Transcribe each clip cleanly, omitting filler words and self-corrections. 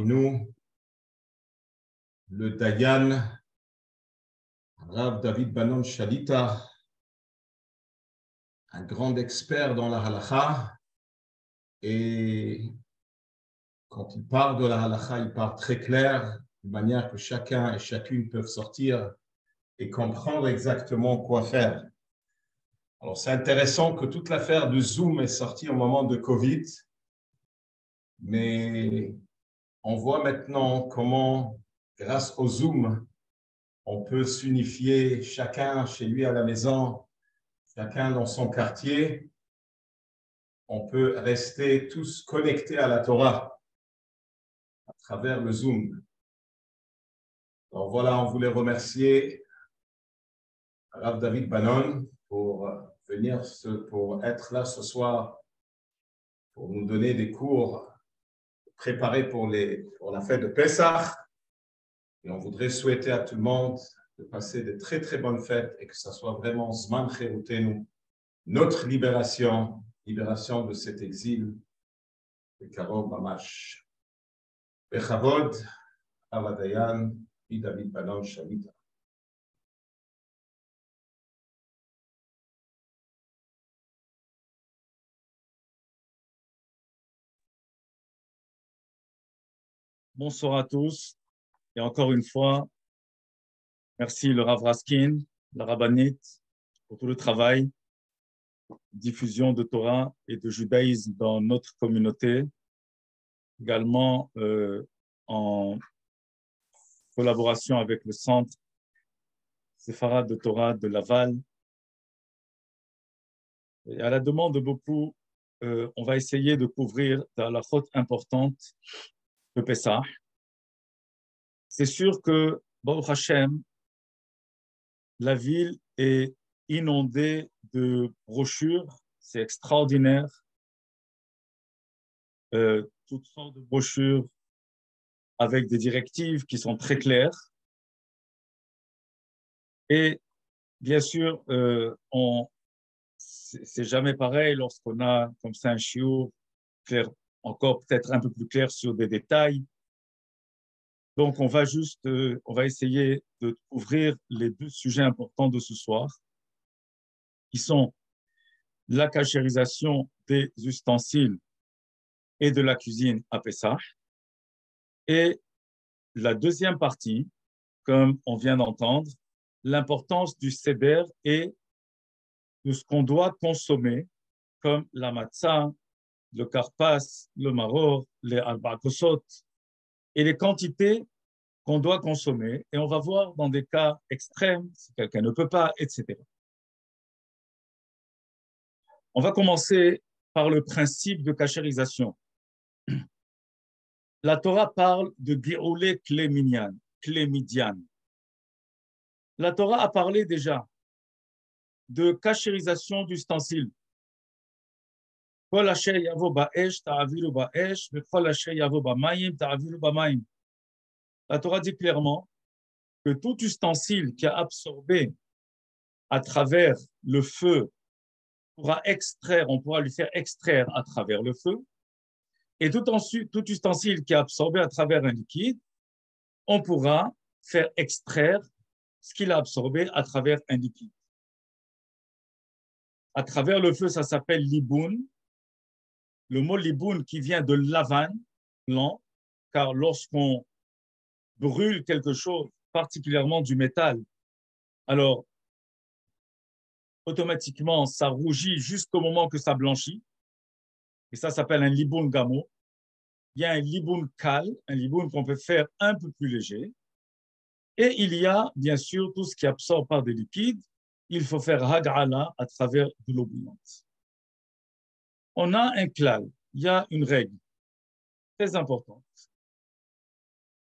nous, le Dayan, Rav David Banon Shalita, un grand expert dans la halakha. Et quand il parle de la halakha, il parle très clair, de manière que chacun et chacune peuvent sortir et comprendre exactement quoi faire. Alors, c'est intéressant que toute l'affaire de Zoom est sortie au moment de Covid, mais on voit maintenant comment, grâce au Zoom, on peut s'unifier chacun chez lui à la maison, chacun dans son quartier. On peut rester tous connectés à la Torah à travers le Zoom. Alors voilà, on voulait remercier Rav David Banon pour venir, pour être là ce soir, pour nous donner des cours préparés pour la fête de Pessah. Et on voudrait souhaiter à tout le monde de passer de très, très bonnes fêtes et que ça soit vraiment Zman Cherutenu, notre libération de cet exil, de Karov Mamash. Bechavod, Avadayan, et David Banon Shalita. Bonsoir à tous. Et encore une fois, merci le Rav Raskin, la rabbinite, pour tout le travail, diffusion de Torah et de judaïsme dans notre communauté, également en collaboration avec le Centre Séfarade de Torah de Laval. Et à la demande de beaucoup, on va essayer de couvrir la faute importante de Pessah. C'est sûr que, Baruch Hashem, la ville est inondée de brochures, c'est extraordinaire. Toutes sortes de brochures avec des directives qui sont très claires. Et bien sûr, c'est jamais pareil lorsqu'on a comme ça un shiur clair, encore peut-être un peu plus clair sur des détails. Donc, on va essayer de couvrir les deux sujets importants de ce soir, qui sont la cachérisation des ustensiles et de la cuisine à Pessah. Et la deuxième partie, comme on vient d'entendre, l'importance du seder et de ce qu'on doit consommer, comme la matzah, le karpas, le maror, les arbakosot, et les quantités qu'on doit consommer. Et on va voir dans des cas extrêmes, si quelqu'un ne peut pas, etc. On va commencer par le principe de cachérisation. La Torah parle de Géoulé Klémidian. La Torah a parlé déjà de cachérisation d'ustensiles. La Torah dit clairement que tout ustensile qui a absorbé à travers le feu on pourra lui faire extraire à travers le feu, et tout ustensile qui a absorbé à travers un liquide, on pourra faire extraire ce qu'il a absorbé à travers un liquide. À travers le feu, ça s'appelle liboun. Le mot liboun qui vient de lavan, blanc, car lorsqu'on brûle quelque chose, particulièrement du métal, alors automatiquement, ça rougit jusqu'au moment que ça blanchit. Et ça s'appelle un liboun gamo. Il y a un liboun kal, un liboun qu'on peut faire un peu plus léger. Et il y a, bien sûr, tout ce qui absorbe par des liquides. Il faut faire hag'ala à travers de l'eau bouillante. On a un klal, il y a une règle très importante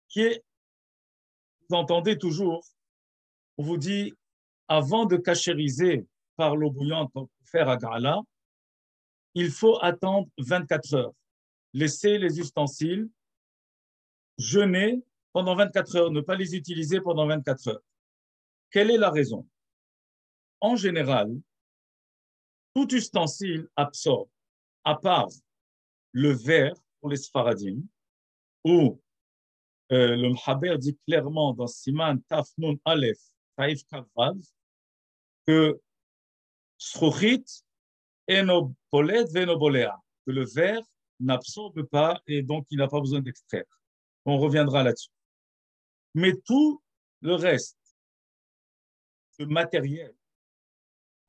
qui est, vous entendez toujours, on vous dit, avant de cachériser par l'eau bouillante pour faire hag'ala, il faut attendre 24 heures. Laisser les ustensiles jeûner pendant 24 heures, ne pas les utiliser pendant 24 heures. Quelle est la raison? En général, tout ustensile absorbe, à part le verre pour les sfaradim ou le Mhaber dit clairement dans Siman Taf Nun Aleph, Taif Kavav, que Srochit eno polet veno bolea, que le verre n'absorbe pas et donc il n'a pas besoin d'extraire. On reviendra là-dessus. Mais tout le reste, le matériel,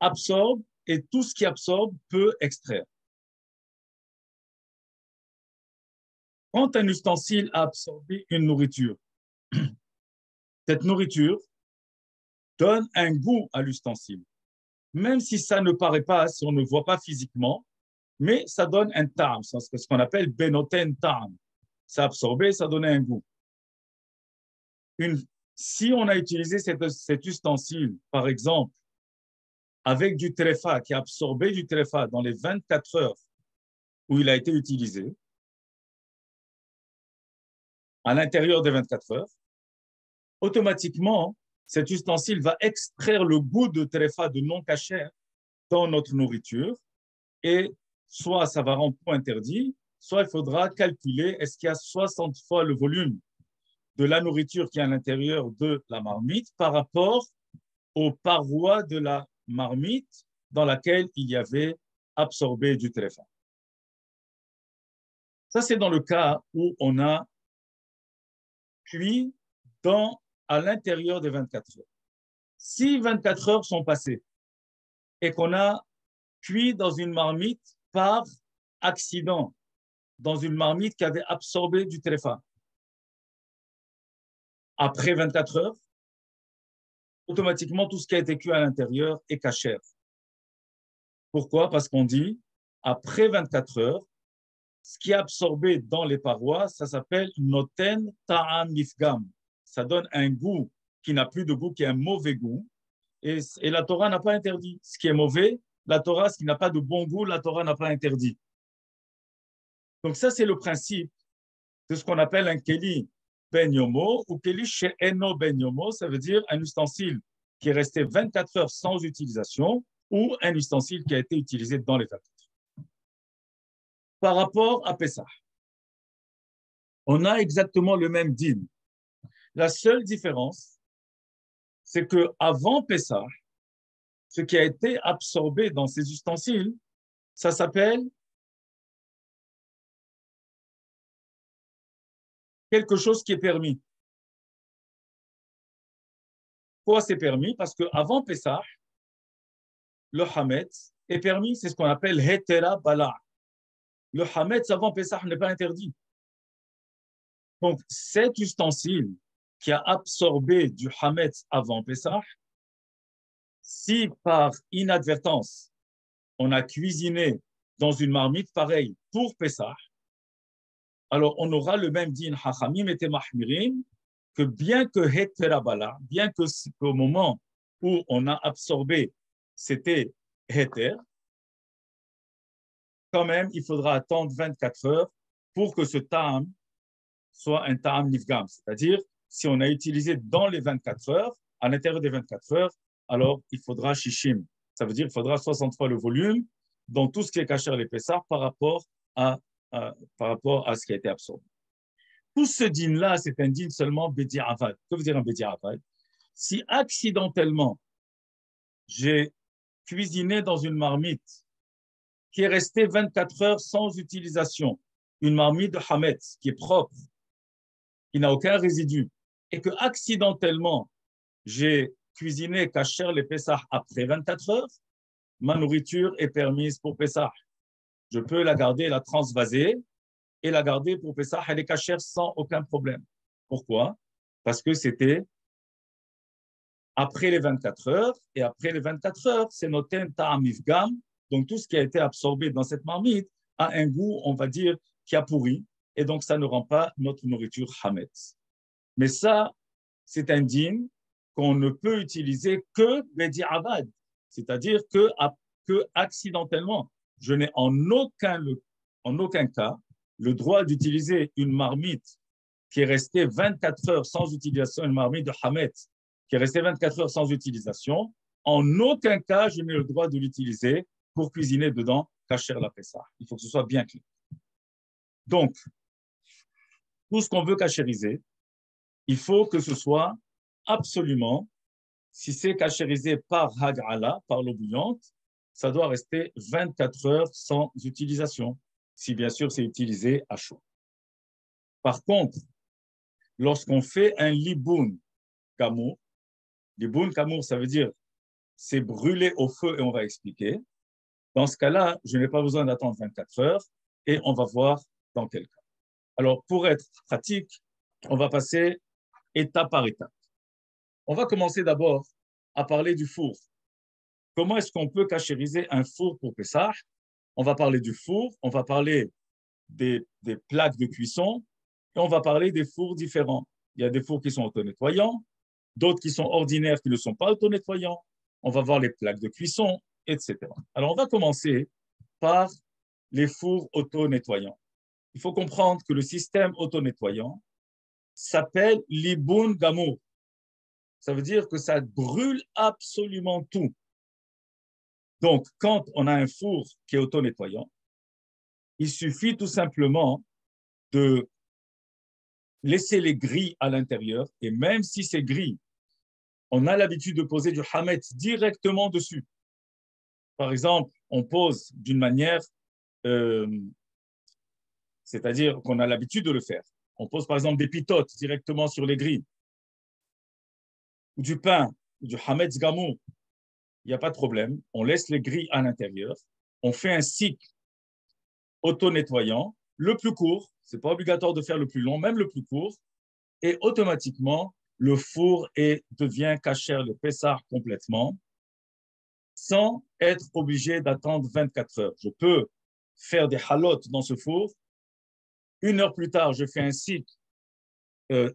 absorbe et tout ce qui absorbe peut extraire. Quand un ustensile a absorbé une nourriture, cette nourriture donne un goût à l'ustensile, même si ça ne paraît pas, si on ne voit pas physiquement, mais ça donne un ta'am, ce qu'on appelle benoten ta'am. Ça absorbé, ça donnait un goût. Si on a utilisé cet ustensile, par exemple, avec du tréfa, qui a absorbé du tréfa dans les 24 heures où il a été utilisé, à l'intérieur des 24 heures, automatiquement, cet ustensile va extraire le goût de tréfa de non-cachère dans notre nourriture et soit ça va rendre interdit, soit il faudra calculer est-ce qu'il y a 60 fois le volume de la nourriture qui est à l'intérieur de la marmite par rapport aux parois de la marmite dans laquelle il y avait absorbé du tréfa. Ça, c'est dans le cas où on a cuit à l'intérieur des 24 heures. Si 24 heures sont passées et qu'on a cuit dans une marmite par accident, dans une marmite qui avait absorbé du tréfa, après 24 heures, automatiquement, tout ce qui a été cuit à l'intérieur est cachère. Pourquoi? Parce qu'on dit, après 24 heures, ce qui est absorbé dans les parois, ça s'appelle noten ta'am mifgam. Ça donne un goût qui n'a plus de goût, qui est un mauvais goût. Et la Torah n'a pas interdit. Ce qui est mauvais, la Torah, ce qui n'a pas de bon goût, la Torah n'a pas interdit. Donc ça, c'est le principe de ce qu'on appelle un keli ben yomo ou keli she'eno ben yomo. Ça veut dire un ustensile qui est resté 24 heures sans utilisation ou un ustensile qui a été utilisé dans les 24 heures. Par rapport à Pessah, on a exactement le même dîme. La seule différence, c'est qu'avant Pessah, ce qui a été absorbé dans ces ustensiles, ça s'appelle quelque chose qui est permis. Pourquoi c'est permis? Parce qu'avant Pessah, le hametz est permis, c'est ce qu'on appelle hetera bala. Le hametz avant Pessah n'est pas interdit. Donc, cet ustensile qui a absorbé du hametz avant Pessah, si par inadvertance, on a cuisiné dans une marmite pareille pour Pessah, alors on aura le même din hachamim et mahmirim que bien que heterabala, bien que au moment où on a absorbé, c'était heter, quand même, il faudra attendre 24 heures pour que ce ta'am soit un ta'am nifgam. C'est-à-dire, si on a utilisé dans les 24 heures, à l'intérieur des 24 heures, alors il faudra shishim. Ça veut dire qu'il faudra 60 fois le volume dans tout ce qui est caché les Pessah par rapport à ce qui a été absorbé. Tout ce din-là, c'est un din seulement bedi'avad. Que veut dire un bedi'avad? Si accidentellement, j'ai cuisiné dans une marmite qui est restée 24 heures sans utilisation, une marmite de hametz qui est propre, qui n'a aucun résidu, et que accidentellement, j'ai cuisiné kasher les Pessah après 24 heures, ma nourriture est permise pour Pessah. Je peux la garder, la transvaser et la garder pour Pessah, elle est cachère sans aucun problème. Pourquoi? Parce que c'était après les 24 heures, et après les 24 heures, c'est noten ta'am mifgam, donc tout ce qui a été absorbé dans cette marmite a un goût, on va dire, qui a pourri, et donc ça ne rend pas notre nourriture hametz. Mais ça, c'est un din qu'on ne peut utiliser que bedi'avad, c'est-à-dire que accidentellement. Je n'ai en aucun cas le droit d'utiliser une marmite qui est restée 24 heures sans utilisation, une marmite de hametz qui est restée 24 heures sans utilisation. En aucun cas, je n'ai le droit de l'utiliser pour cuisiner dedans, kasher la Pessah. Il faut que ce soit bien clair. Donc, tout ce qu'on veut cachériser, il faut que ce soit absolument, si c'est cachérisé par Hag'ala, par l'eau bouillante, ça doit rester 24 heures sans utilisation, si bien sûr c'est utilisé à chaud. Par contre, lorsqu'on fait un liboun kamour, liboun kamour, ça veut dire c'est brûlé au feu et on va expliquer. Dans ce cas-là, je n'ai pas besoin d'attendre 24 heures et on va voir dans quel cas. Alors, pour être pratique, on va passer étape par étape. On va commencer d'abord à parler du four. Comment est-ce qu'on peut cachériser un four pour Pessah? On va parler du four, on va parler des plaques de cuisson et on va parler des fours différents. Il y a des fours qui sont auto-nettoyants, d'autres qui sont ordinaires qui ne sont pas auto-nettoyants. On va voir les plaques de cuisson, etc. Alors, on va commencer par les fours auto-nettoyants. Il faut comprendre que le système auto-nettoyant s'appelle Liboun Gamour. Ça veut dire que ça brûle absolument tout. Donc, quand on a un four qui est auto-nettoyant, il suffit tout simplement de laisser les grilles à l'intérieur. Et même si ces grilles, on a l'habitude de poser du hametz directement dessus. Par exemple, on pose d'une manière, c'est-à-dire qu'on a l'habitude de le faire. On pose par exemple des pitotes directement sur les grilles, ou du pain, ou du hametz gamou. Il n'y a pas de problème. On laisse les grilles à l'intérieur. On fait un cycle auto-nettoyant, le plus court. Ce n'est pas obligatoire de faire le plus long, même le plus court. Et automatiquement, le four devient kasher le Pessah complètement, sans être obligé d'attendre 24 heures. Je peux faire des halotes dans ce four. 1 heure plus tard, je fais un cycle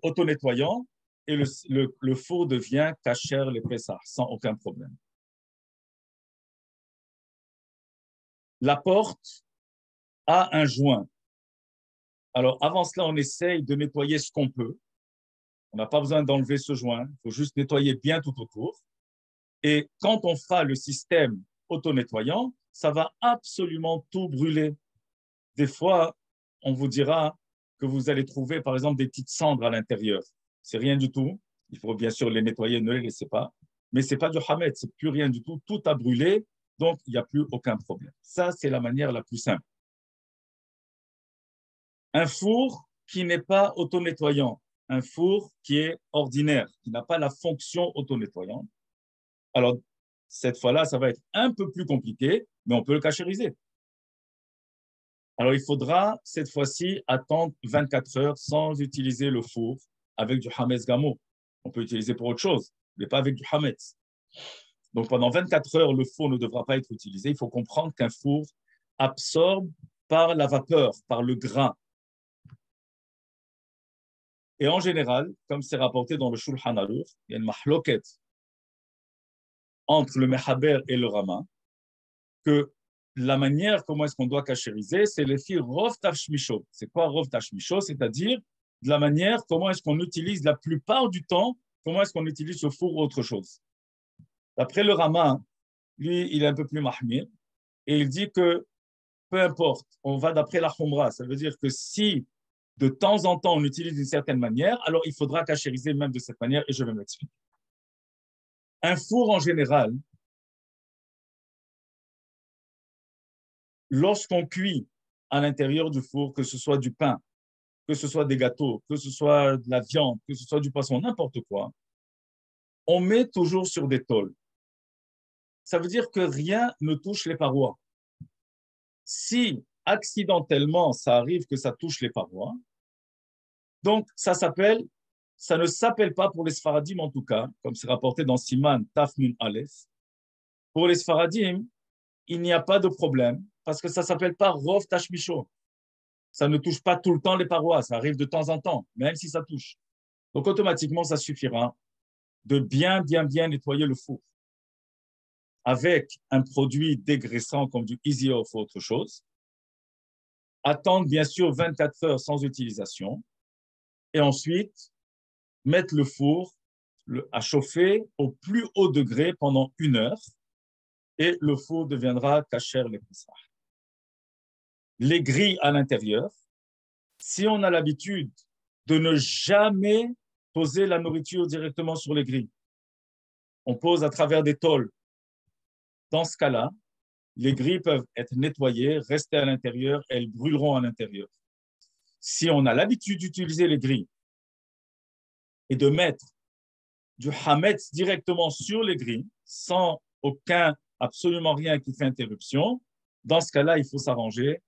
auto-nettoyant et le four devient kasher le Pessah, sans aucun problème. La porte a un joint. Alors, avant cela, on essaye de nettoyer ce qu'on peut. On n'a pas besoin d'enlever ce joint. Il faut juste nettoyer bien tout autour. Et quand on fera le système auto-nettoyant, ça va absolument tout brûler. Des fois, on vous dira que vous allez trouver, par exemple, des petites cendres à l'intérieur. C'est rien du tout. Il faut bien sûr les nettoyer, ne les laissez pas. Mais ce n'est pas du hamet, c'est plus rien du tout. Tout a brûlé, donc il n'y a plus aucun problème. Ça, c'est la manière la plus simple. Un four qui n'est pas auto-nettoyant, un four qui est ordinaire, qui n'a pas la fonction auto-nettoyante. Alors, cette fois-là, ça va être un peu plus compliqué, mais on peut le cachériser. Alors, il faudra cette fois-ci attendre 24 heures sans utiliser le four avec du hametz gamo. On peut utiliser pour autre chose, mais pas avec du hametz. Donc, pendant 24 heures, le four ne devra pas être utilisé. Il faut comprendre qu'un four absorbe par la vapeur, par le grain. Et en général, comme c'est rapporté dans le Shulchan Aruch, il y a une mahloket entre le Mechaber et le Rama, que la manière comment est-ce qu'on doit cachériser, c'est les filles Rov Tashmisho. C'est quoi Rov Tashmisho? C'est-à-dire de la manière comment est-ce qu'on utilise la plupart du temps, comment est-ce qu'on utilise ce four ou autre chose. D'après le Rama, lui, il est un peu plus mahmir, et il dit que peu importe, on va d'après la Khumra. Ça veut dire que si de temps en temps on utilise d'une certaine manière, alors il faudra cachériser même de cette manière, et je vais m'expliquer. Un four en général, lorsqu'on cuit à l'intérieur du four, que ce soit du pain, que ce soit des gâteaux, que ce soit de la viande, que ce soit du poisson, n'importe quoi, on met toujours sur des tôles. Ça veut dire que rien ne touche les parois. Si accidentellement ça arrive que ça touche les parois, donc ça ne s'appelle pas pour les Sfaradim en tout cas, comme c'est rapporté dans Siman Taf Nun Aleph. Pour les Sfaradim, il n'y a pas de problème parce que ça ne s'appelle pas Rov Tashmisho. Ça ne touche pas tout le temps les parois, ça arrive de temps en temps, même si ça touche. Donc automatiquement, ça suffira de bien nettoyer le four avec un produit dégraissant comme du Easy Off ou autre chose. Attendre bien sûr 24 heures sans utilisation et ensuite mettre le four à chauffer au plus haut degré pendant 1 heure et le four deviendra kasher le Pessah. Les grilles à l'intérieur, si on a l'habitude de ne jamais poser la nourriture directement sur les grilles. On pose à travers des tôles. Dans ce cas-là, les grilles peuvent être nettoyées, rester à l'intérieur, elles brûleront à l'intérieur. Si on a l'habitude d'utiliser les grilles et de mettre du hametz directement sur les grilles, sans absolument rien qui fait interruption, dans ce cas-là, il faut s'arranger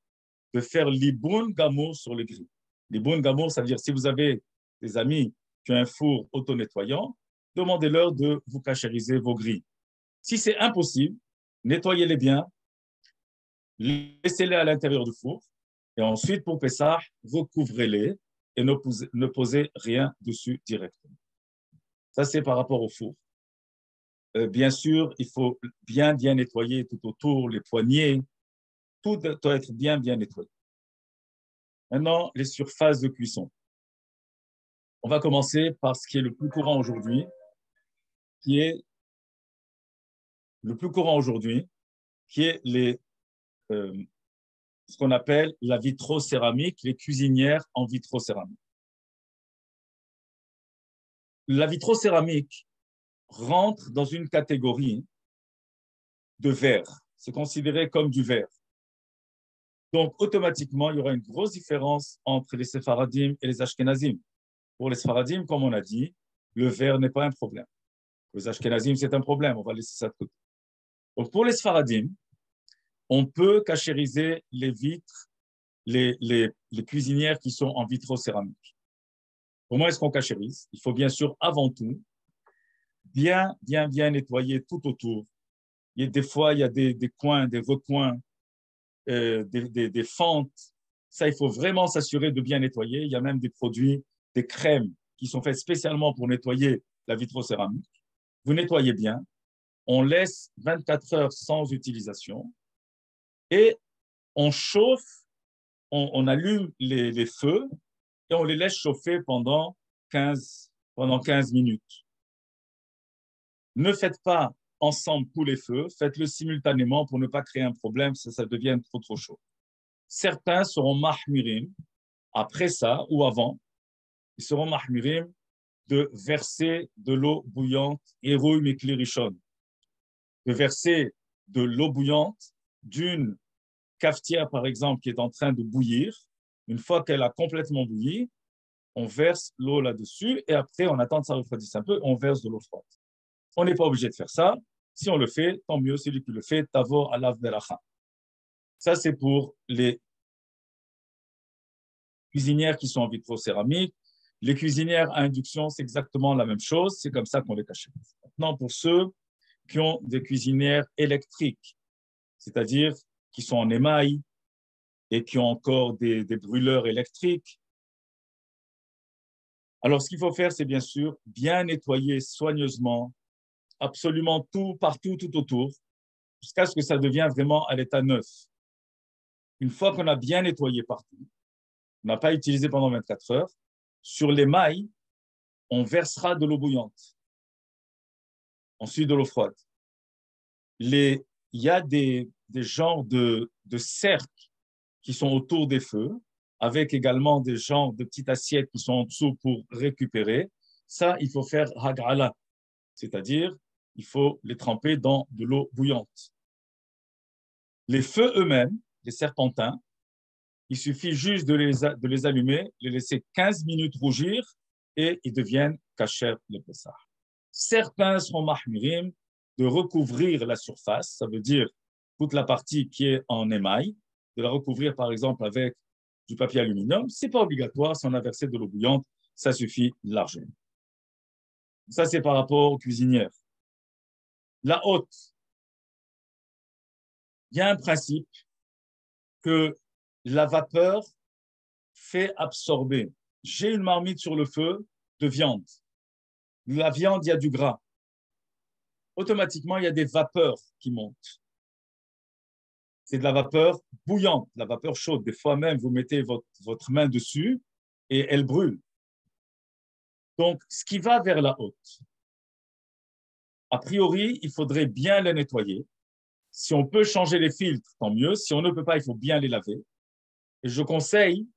de faire l'iboun gamour sur les grilles. L'iboun gamour, ça veut dire si vous avez des amis qui ont un four auto-nettoyant, demandez-leur de vous cachériser vos grilles. Si c'est impossible, nettoyez-les bien, laissez-les à l'intérieur du four, et ensuite, pour Pessah, recouvrez-les et ne posez rien dessus directement. Ça, c'est par rapport au four. Bien sûr, il faut bien nettoyer tout autour, les poignées, tout doit être bien nettoyé. Maintenant, les surfaces de cuisson. On va commencer par ce qui est le plus courant aujourd'hui, qui est ce qu'on appelle la vitrocéramique, les cuisinières en vitrocéramique. La vitrocéramique rentre dans une catégorie de verre. C'est considéré comme du verre. Donc, automatiquement, il y aura une grosse différence entre les séfaradim et les ashkenazim. Pour les séfaradim, comme on a dit, le verre n'est pas un problème. Pour les ashkenazim, c'est un problème. On va laisser ça de côté. Donc, pour les séfaradim, on peut cachériser les vitres, les cuisinières qui sont en vitrocéramique. Comment est-ce qu'on cachérise? Il faut bien sûr, avant tout, bien nettoyer tout autour. Des fois, il y a des coins, des recoins, des fentes. Ça, il faut vraiment s'assurer de bien nettoyer. Il y a même des produits, des crèmes qui sont faites spécialement pour nettoyer la vitrocéramique. Vous nettoyez bien. On laisse 24 heures sans utilisation et on chauffe, on allume les feux et on les laisse chauffer pendant 15 minutes. Ne faites pas ensemble tous les feux, faites-le simultanément pour ne pas créer un problème, ça devient trop chaud. Certains seront mahmirim, après ça ou avant, ils seront mahmirim de verser de l'eau bouillante, héroï mekli rishon, de verser de l'eau bouillante d'une cafetière, par exemple, qui est en train de bouillir. Une fois qu'elle a complètement bouilli, on verse l'eau là-dessus et après, on attend que ça refroidisse un peu, on verse de l'eau froide. On n'est pas obligé de faire ça. Si on le fait, tant mieux, celui qui le fait, tavo alav beracha. Ça, c'est pour les cuisinières qui sont en vitrocéramique. Les cuisinières à induction, c'est exactement la même chose. C'est comme ça qu'on les cache. Maintenant, pour ceux qui ont des cuisinières électriques, c'est-à-dire qui sont en émail et qui ont encore des brûleurs électriques, alors ce qu'il faut faire, c'est bien sûr bien nettoyer soigneusement absolument tout, partout, tout autour, jusqu'à ce que ça devienne vraiment à l'état neuf. Une fois qu'on a bien nettoyé partout, on n'a pas utilisé pendant 24 heures, sur les mailles, on versera de l'eau bouillante, ensuite de l'eau froide. Il y a des genres de cercles qui sont autour des feux, avec également des genres de petites assiettes qui sont en dessous pour récupérer. Ça, il faut faire hagrala, c'est-à-dire il faut les tremper dans de l'eau bouillante. Les feux eux-mêmes, les serpentins, il suffit juste de les allumer, les laisser 15 minutes rougir et ils deviennent kasher le Pessah. Certains seront mahmirim de recouvrir la surface, ça veut dire toute la partie qui est en émail, de la recouvrir par exemple avec du papier aluminium. Ce n'est pas obligatoire, si on a versé de l'eau bouillante, ça suffit largement. Ça, c'est par rapport aux cuisinières. La haute, il y a un principe que la vapeur fait absorber. J'ai une marmite sur le feu de viande. La viande, il y a du gras. Automatiquement, il y a des vapeurs qui montent. C'est de la vapeur bouillante, de la vapeur chaude. Des fois même, vous mettez votre main dessus et elle brûle. Donc, ce qui va vers la haute, a priori, il faudrait bien les nettoyer. Si on peut changer les filtres, tant mieux. Si on ne peut pas, il faut bien les laver. Et je conseille,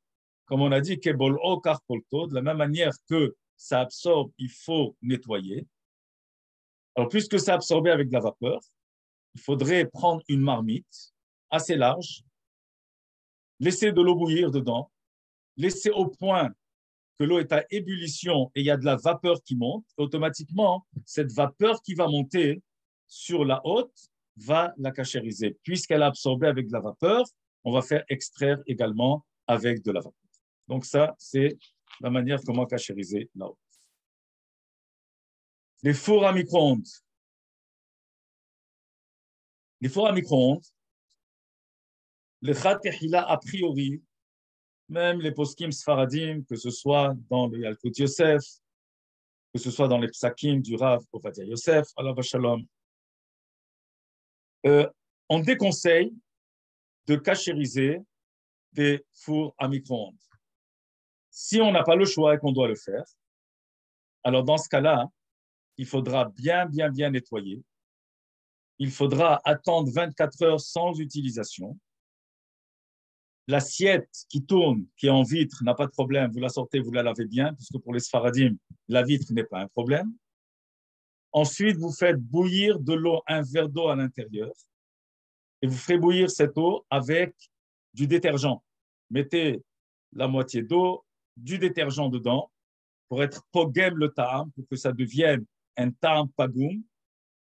comme on a dit, de la même manière que ça absorbe, il faut nettoyer. Alors, puisque c'est absorbé avec de la vapeur, il faudrait prendre une marmite assez large, laisser de l'eau bouillir dedans, laisser au point que l'eau est à ébullition et il y a de la vapeur qui monte. Automatiquement, cette vapeur qui va monter sur la haute va la cachériser. Puisqu'elle a absorbé avec de la vapeur, on va faire extraire également avec de la vapeur. Donc ça, c'est la manière comment cachériser la haute. Les fours à micro-ondes. Les fours à micro-ondes, le Khatihila a priori, même les poskim sfaradim, que ce soit dans le Yalkut Yosef, que ce soit dans les psakim du Rav Ovadia Yosef, alav shalom, on déconseille de cachériser des fours à micro-ondes. Si on n'a pas le choix et qu'on doit le faire, alors dans ce cas-là, il faudra bien nettoyer. Il faudra attendre 24 heures sans utilisation. L'assiette qui tourne, qui est en vitre, n'a pas de problème. Vous la sortez, vous la lavez bien, puisque pour les Sfaradim, la vitre n'est pas un problème. Ensuite, vous faites bouillir de l'eau, un verre d'eau à l'intérieur, et vous ferez bouillir cette eau avec du détergent. Mettez la moitié d'eau, du détergent dedans, pour être pogem le ta'am, pour que ça devienne un ta'am pagoum,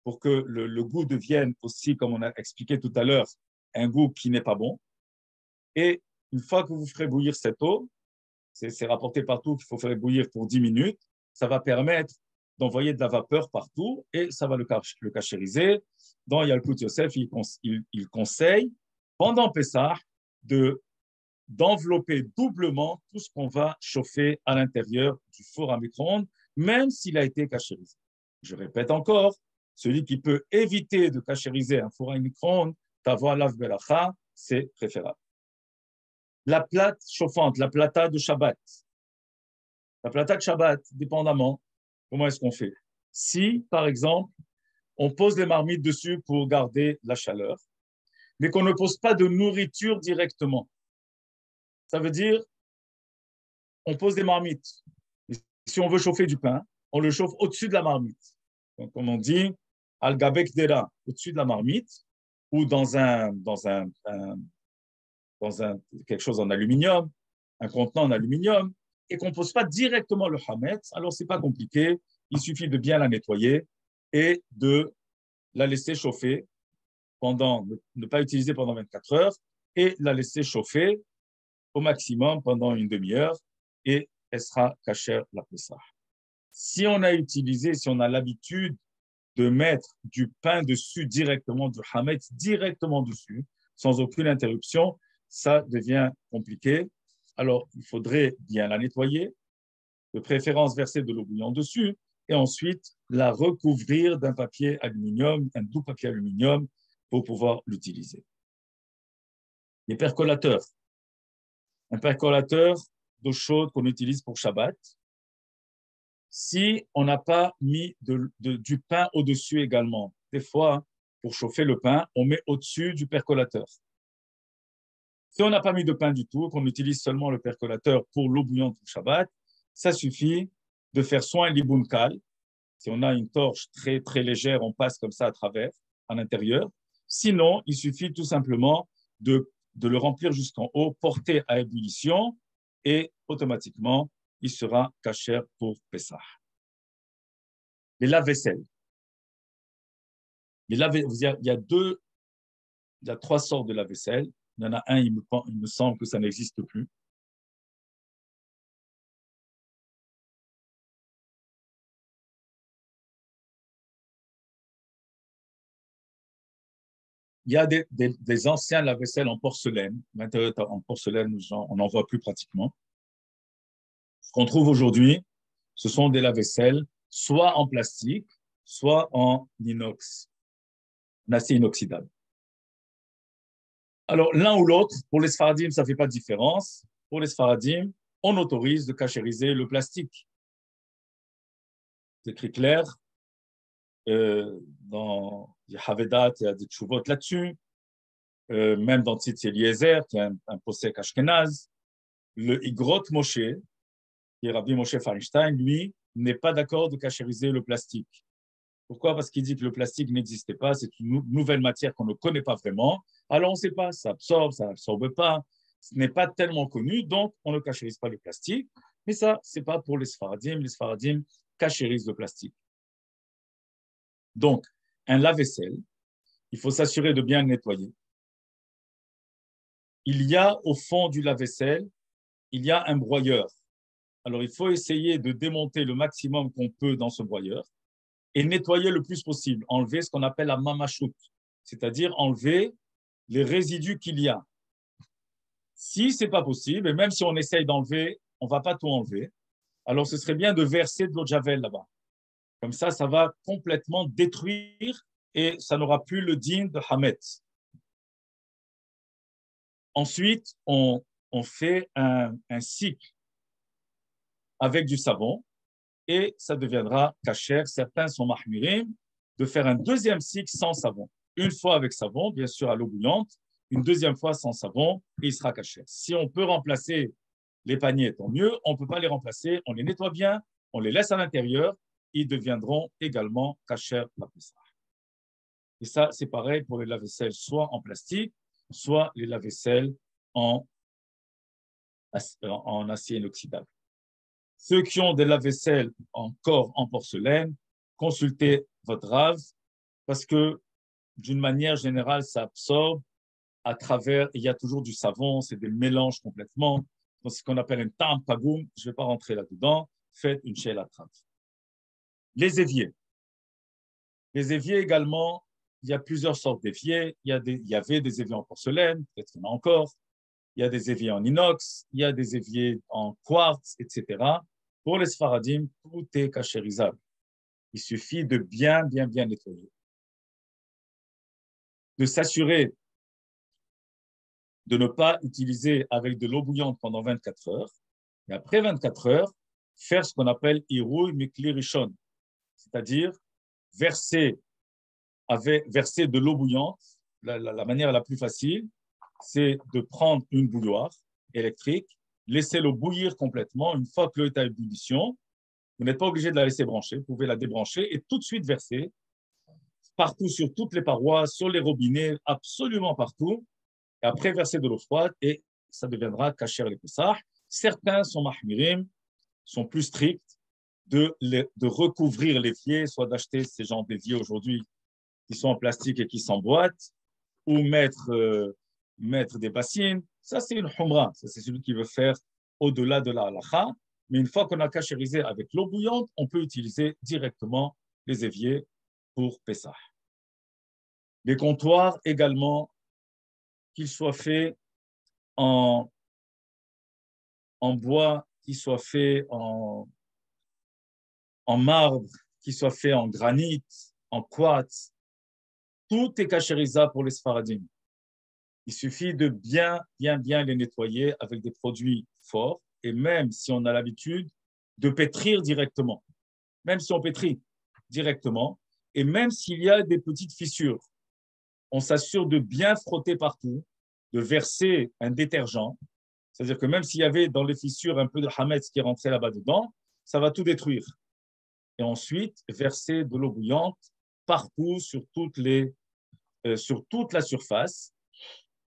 pour que le goût devienne aussi, comme on a expliqué tout à l'heure, un goût qui n'est pas bon. Et une fois que vous ferez bouillir cette eau, c'est rapporté partout qu'il faut faire bouillir pour 10 minutes, ça va permettre d'envoyer de la vapeur partout et ça va le cachériser. Dans Yalkut Yosef, il conseille, pendant Pessah, d'envelopper doublement tout ce qu'on va chauffer à l'intérieur du four à micro-ondes, même s'il a été cachérisé. Je répète encore, celui qui peut éviter de cachériser un four à micro-ondes, tavo lav belacha, c'est préférable. La plate chauffante, la plata de Shabbat. La plata de Shabbat, dépendamment, comment est-ce qu'on fait? Si, par exemple, on pose les marmites dessus pour garder la chaleur, mais qu'on ne pose pas de nourriture directement. Ça veut dire, on pose des marmites. Si on veut chauffer du pain, on le chauffe au-dessus de la marmite. Donc, comme on dit, al-gabek dera, au-dessus de la marmite, ou dans quelque chose en aluminium, un contenant en aluminium, et qu'on ne pose pas directement le hametz, alors ce n'est pas compliqué, il suffit de bien la nettoyer et de la laisser chauffer ne pas utiliser pendant 24 heures, et la laisser chauffer au maximum pendant une demi-heure, et elle sera cachère la Pessah. Si on a l'habitude de mettre du pain dessus directement, du hametz directement dessus, sans aucune interruption, ça devient compliqué. Alors, il faudrait bien la nettoyer, de préférence verser de l'eau bouillante dessus, et ensuite la recouvrir d'un papier aluminium, un doux papier aluminium, pour pouvoir l'utiliser. Les percolateurs. Un percolateur d'eau chaude qu'on utilise pour Shabbat. Si on n'a pas mis du pain au-dessus également, des fois, pour chauffer le pain, on met au-dessus du percolateur. Si on n'a pas mis de pain du tout, qu'on utilise seulement le percolateur pour l'eau bouillante pour Shabbat, ça suffit de faire soit un liboun kal. Si on a une torche très, très légère, on passe comme ça à travers, à l'intérieur. Sinon, il suffit tout simplement de le remplir jusqu'en haut, porter à ébullition, et automatiquement, il sera cachère pour Pessah. Les lave-vaisselle. Il y a 3 sortes de lave-vaisselle. Il y en a un, il me semble que ça n'existe plus. Il y a des anciens lave-vaisselle en porcelaine. Maintenant, en porcelaine, on n'en voit plus pratiquement. Ce qu'on trouve aujourd'hui, ce sont des lave-vaisselle soit en plastique, soit en inox, en acier inoxydable. Alors, l'un ou l'autre, pour les Sfaradim, ça ne fait pas de différence. Pour les Sfaradim, on autorise de cachériser le plastique. C'est écrit clair. Dans Havedat, il y a des tchouvot là-dessus. Même dans Tzitz Eliezer, qui est un posek ashkenaz. Le Igrot Moshe, qui est Rabbi Moshe Feinstein, lui, n'est pas d'accord de cachériser le plastique. Pourquoi? Parce qu'il dit que le plastique n'existait pas, c'est une nouvelle matière qu'on ne connaît pas vraiment. Alors on ne sait pas, ça absorbe, ça n'absorbe pas, ce n'est pas tellement connu, donc on ne cachérise pas le plastique. Mais ça, ce n'est pas pour les Sfaradim cachérisent le plastique. Donc, un lave-vaisselle, il faut s'assurer de bien le nettoyer. Il y a au fond du lave-vaisselle, il y a un broyeur. Alors, il faut essayer de démonter le maximum qu'on peut dans ce broyeur et nettoyer le plus possible, enlever ce qu'on appelle la mamachout, c'est-à-dire enlever les résidus qu'il y a. Si ce n'est pas possible, et même si on essaye d'enlever, on ne va pas tout enlever, alors ce serait bien de verser de l'eau de javel là-bas. Comme ça va complètement détruire et ça n'aura plus le din de Hametz. Ensuite, on fait un cycle avec du savon et ça deviendra kasher. Certains sont mahmirim de faire un deuxième cycle sans savon. Une fois avec savon, bien sûr à l'eau bouillante, une deuxième fois sans savon et il sera kasher. Si on peut remplacer les paniers, tant mieux. On ne peut pas les remplacer. On les nettoie bien, on les laisse à l'intérieur. Ils deviendront également kasher la Pessah. Et ça, c'est pareil pour les lave-vaisselle, soit en plastique, soit les lave-vaisselle en acier inoxydable. Ceux qui ont des lave-vaisselle encore en porcelaine, consultez votre rave parce que d'une manière générale, ça absorbe à travers, il y a toujours du savon, c'est des mélanges complètement. Donc, ce qu'on appelle un tampagoum, je ne vais pas rentrer là-dedans, faites une shell à trappe. Les éviers. Les éviers également, il y a plusieurs sortes d'éviers. Il y avait des éviers en porcelaine, peut-être qu'il y en a encore. Il y a des éviers en inox, il y a des éviers en quartz, etc. Pour les Sfaradim, tout est cachérisable. Il suffit de bien nettoyer. De s'assurer de ne pas utiliser avec de l'eau bouillante pendant 24 heures. Et après 24 heures, faire ce qu'on appelle Irouy Mikli Rishon, c'est-à-dire verser de l'eau bouillante. La manière la plus facile, c'est de prendre une bouilloire électrique, laisser l'eau bouillir complètement. Une fois que l'eau est à ébullition, vous n'êtes pas obligé de la laisser brancher, vous pouvez la débrancher et tout de suite verser partout sur toutes les parois, sur les robinets, absolument partout. Et après, verser de l'eau froide et ça deviendra kasher les Pessah. Certains sont mahmirim, sont plus stricts de recouvrir l'évier, soit d'acheter ces genres d'éviers aujourd'hui qui sont en plastique et qui s'emboîtent, ou mettre des bassines. Ça, c'est une humra. Ça, c'est celui qui veut faire au-delà de la halacha. Mais une fois qu'on a cachérisé avec l'eau bouillante, on peut utiliser directement les éviers pour Pessah. Les comptoirs également, qu'ils soient faits en bois, qu'ils soient faits en marbre, qu'ils soient faits en granit, en quartz, tout est cachérisable pour les Sfaradim. Il suffit de bien les nettoyer avec des produits forts et même si on a l'habitude de pétrir directement, même si on pétrit directement et même s'il y a des petites fissures, on s'assure de bien frotter partout, de verser un détergent, c'est-à-dire que même s'il y avait dans les fissures un peu de hametz qui rentrait là-bas dedans, ça va tout détruire. Et ensuite, verser de l'eau bouillante partout sur toute la surface.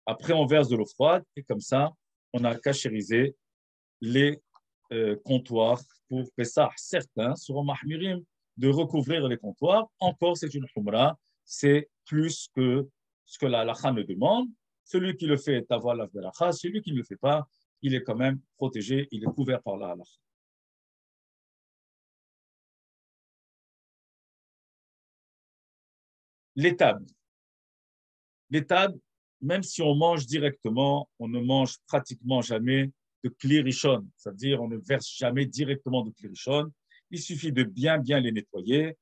Après, on verse de l'eau froide et comme ça, on a cachérisé les comptoirs pour Pessah. Certains seront mahmirim de recouvrir les comptoirs. Encore, c'est une humra. C'est plus que ce que la halakha ne demande. Celui qui le fait est avoir la halakha. Celui qui ne le fait pas, il est quand même protégé. Il est couvert par la halakha. Les tables. Les tables, même si on mange directement, on ne mange pratiquement jamais de kli rishon, c'est-à-dire on ne verse jamais directement de kli rishon. Il suffit de bien les nettoyer,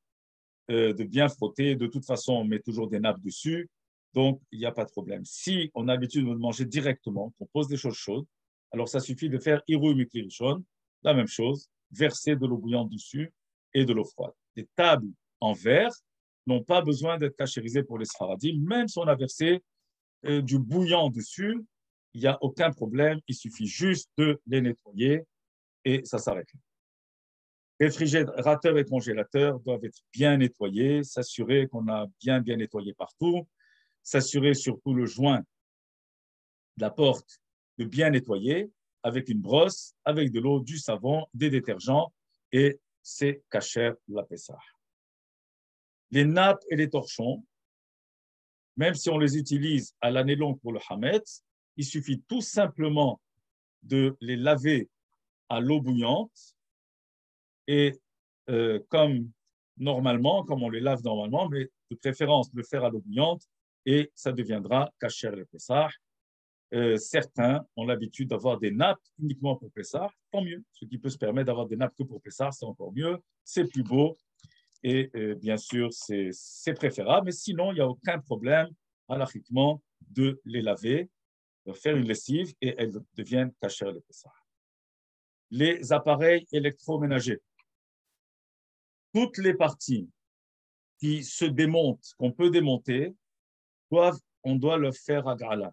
de bien frotter. De toute façon, on met toujours des nappes dessus, donc il n'y a pas de problème. Si on a l'habitude de manger directement, qu'on pose des choses chaudes, alors ça suffit de faire irouy mikli rishon, la même chose, verser de l'eau bouillante dessus et de l'eau froide. Les tables en verre n'ont pas besoin d'être cachérisées pour les Sfaradim, même si on a versé du bouillant dessus, il n'y a aucun problème, il suffit juste de les nettoyer et ça s'arrête. Réfrigérateur et congélateur doivent être bien nettoyés, s'assurer qu'on a bien nettoyé partout, s'assurer surtout le joint de la porte de bien nettoyer avec une brosse, avec de l'eau, du savon, des détergents, et c'est kasher la Pessah. Les nappes et les torchons, même si on les utilise à l'année longue pour le Hametz, il suffit tout simplement de les laver à l'eau bouillante et comme normalement, comme on les lave normalement, mais de préférence de le faire à l'eau bouillante et ça deviendra kasher le Pessah. Certains ont l'habitude d'avoir des nappes uniquement pour Pessah, tant mieux. Ce qui peut se permettre d'avoir des nappes que pour Pessah, c'est encore mieux, c'est plus beau et bien sûr, c'est préférable. Mais sinon, il n'y a aucun problème halachiquement de les laver, de faire une lessive et elles deviennent kasher le Pessah. Les appareils électroménagers. Toutes les parties qui se démontent, qu'on peut démonter, on doit le faire à Gala.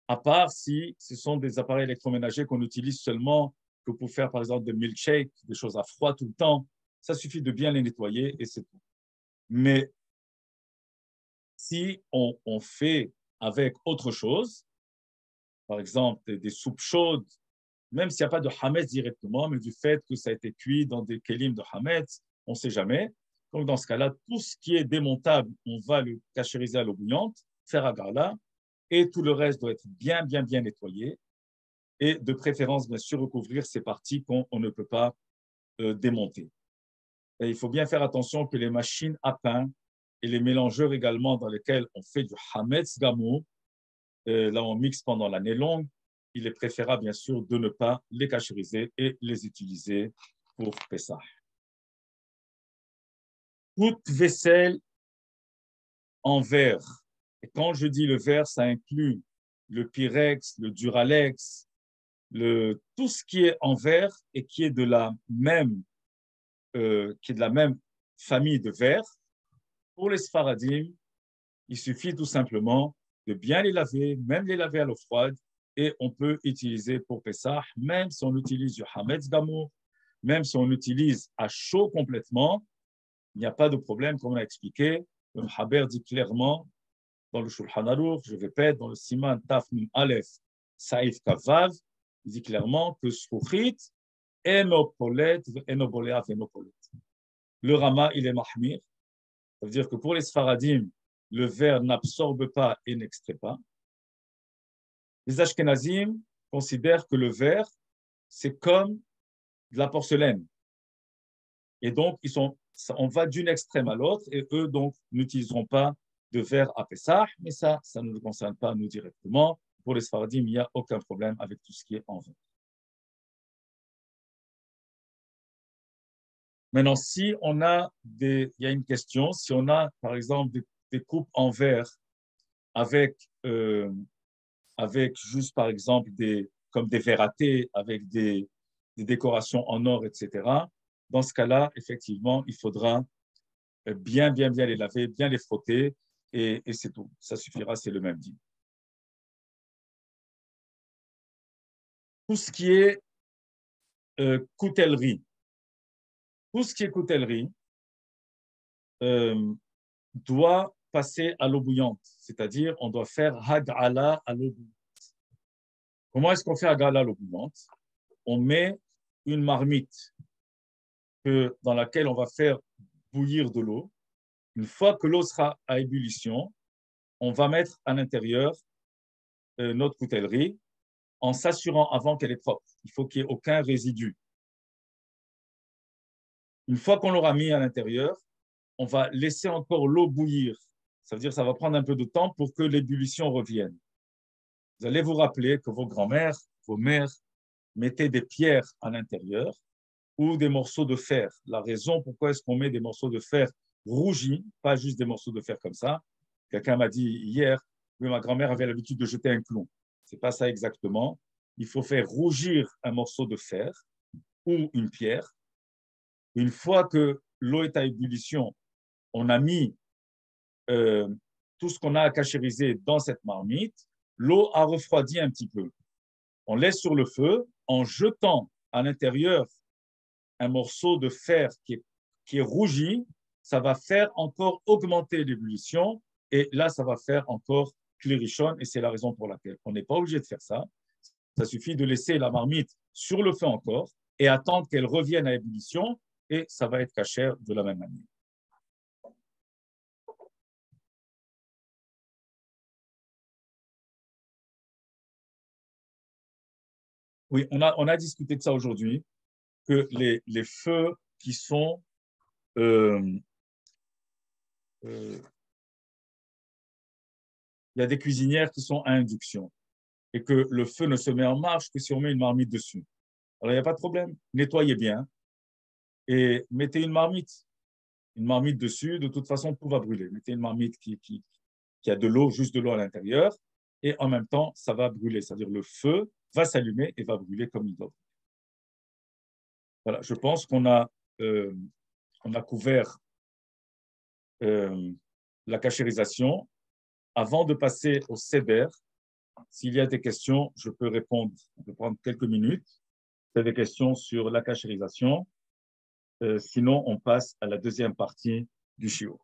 À part si ce sont des appareils électroménagers qu'on utilise seulement que pour faire, par exemple, des milkshakes, des choses à froid tout le temps, ça suffit de bien les nettoyer et c'est tout. Mais si on fait avec autre chose, par exemple des soupes chaudes, même s'il n'y a pas de hametz directement, mais du fait que ça a été cuit dans des kelim de hametz, on ne sait jamais. Donc, dans ce cas-là, tout ce qui est démontable, on va le cachériser à l'eau bouillante, faire à garla, et tout le reste doit être bien nettoyé. Et de préférence, bien sûr, recouvrir ces parties qu'on ne peut pas démonter. Et il faut bien faire attention que les machines à pain et les mélangeurs également dans lesquels on fait du hametz gamou, là on mixe pendant l'année longue, il est préférable bien sûr de ne pas les cachériser et les utiliser pour Pessah. Toute vaisselle en verre, et quand je dis le verre, ça inclut le Pyrex, le Duralex, tout ce qui est en verre et qui est de la même famille de verre. Pour les Sfaradim, il suffit tout simplement de bien les laver, même les laver à l'eau froide, et on peut utiliser pour Pessah, même si on utilise du Hametz Gamour, même si on utilise à chaud complètement, il n'y a pas de problème, comme on a expliqué. Le Haber dit clairement dans le Shulchan Aruch, je répète, dans le Siman Taf Nun Aleph, Saïf Kavav, il dit clairement que Shkuchit, Enopolet, Enobolea, Enopolet. Le Rama, il est mahmir. Ça veut dire que pour les Sfaradim, le verre n'absorbe pas et n'extrait pas. Les Ashkenazim considèrent que le verre, c'est comme de la porcelaine. Et donc, on va d'une extrême à l'autre, et eux, donc, n'utiliseront pas de verre à Pessah, mais ça ne nous concerne pas, nous, directement. Pour les Sfaradim, il n'y a aucun problème avec tout ce qui est en verre. Maintenant, si on a il y a une question, si on a, par exemple, des coupes en verre avec juste, par exemple, comme des verres à thé, avec des décorations en or, etc. Dans ce cas-là, effectivement, il faudra bien les laver, bien les frotter, et c'est tout. Ça suffira, c'est le même dit. Tout ce qui est coutellerie. Tout ce qui est coutellerie doit passer à l'eau bouillante, c'est-à-dire on doit faire hag'ala à l'eau bouillante. Comment est-ce qu'on fait hag'ala à l'eau bouillante? On met une marmite dans laquelle on va faire bouillir de l'eau. Une fois que l'eau sera à ébullition, on va mettre à l'intérieur notre coutellerie en s'assurant avant qu'elle est propre. Il faut qu'il n'y ait aucun résidu. Une fois qu'on l'aura mis à l'intérieur, on va laisser encore l'eau bouillir. Ça veut dire que ça va prendre un peu de temps pour que l'ébullition revienne. Vous allez vous rappeler que vos grands-mères, vos mères mettaient des pierres à l'intérieur ou des morceaux de fer. La raison pourquoi est-ce qu'on met des morceaux de fer rougis, pas juste des morceaux de fer comme ça. Quelqu'un m'a dit hier que ma grand-mère avait l'habitude de jeter un clou. Ce n'est pas ça exactement. Il faut faire rougir un morceau de fer ou une pierre. Une fois que l'eau est à ébullition, on a mis tout ce qu'on a à cachériser dans cette marmite. L'eau a refroidi un petit peu. On laisse sur le feu en jetant à l'intérieur un morceau de fer qui est rougi, ça va faire encore augmenter l'ébullition et là, ça va faire encore klirishon et c'est la raison pour laquelle on n'est pas obligé de faire ça. Ça suffit de laisser la marmite sur le feu encore et attendre qu'elle revienne à ébullition et ça va être kasher de la même manière. Oui, on a discuté de ça aujourd'hui, que les feux qui sont il y a des cuisinières qui sont à induction et que le feu ne se met en marche que si on met une marmite dessus. Alors, il n'y a pas de problème. Nettoyez bien et mettez une marmite dessus. De toute façon, tout va brûler. Mettez une marmite qui a de l'eau, juste de l'eau à l'intérieur et en même temps, ça va brûler. C'est-à-dire le feu va s'allumer et va brûler comme il doit. Voilà, je pense qu'on a couvert la cachérisation. Avant de passer au seder, s'il y a des questions, je peux répondre. On peut prendre quelques minutes. C'est des questions sur la cachérisation. Sinon, on passe à la deuxième partie du shiur.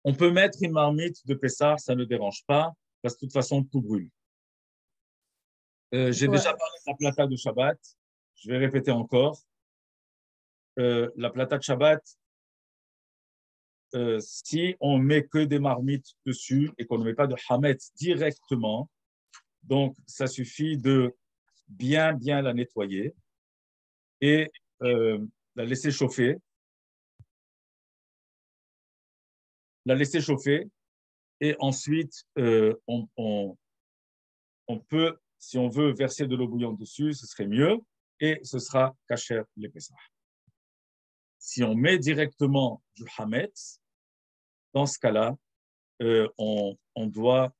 On peut mettre une marmite de Pessah, ça ne dérange pas, parce que de toute façon, tout brûle. J'ai déjà parlé de la plata de Shabbat. Je vais répéter encore. La plata de Shabbat, si on met que des marmites dessus et qu'on ne met pas de hametz directement, donc ça suffit de bien la nettoyer et la laisser chauffer. Et ensuite, on peut, si on veut, verser de l'eau bouillante dessus, ce serait mieux et ce sera kasher les Pessah. Si on met directement du hametz, dans ce cas-là, on doit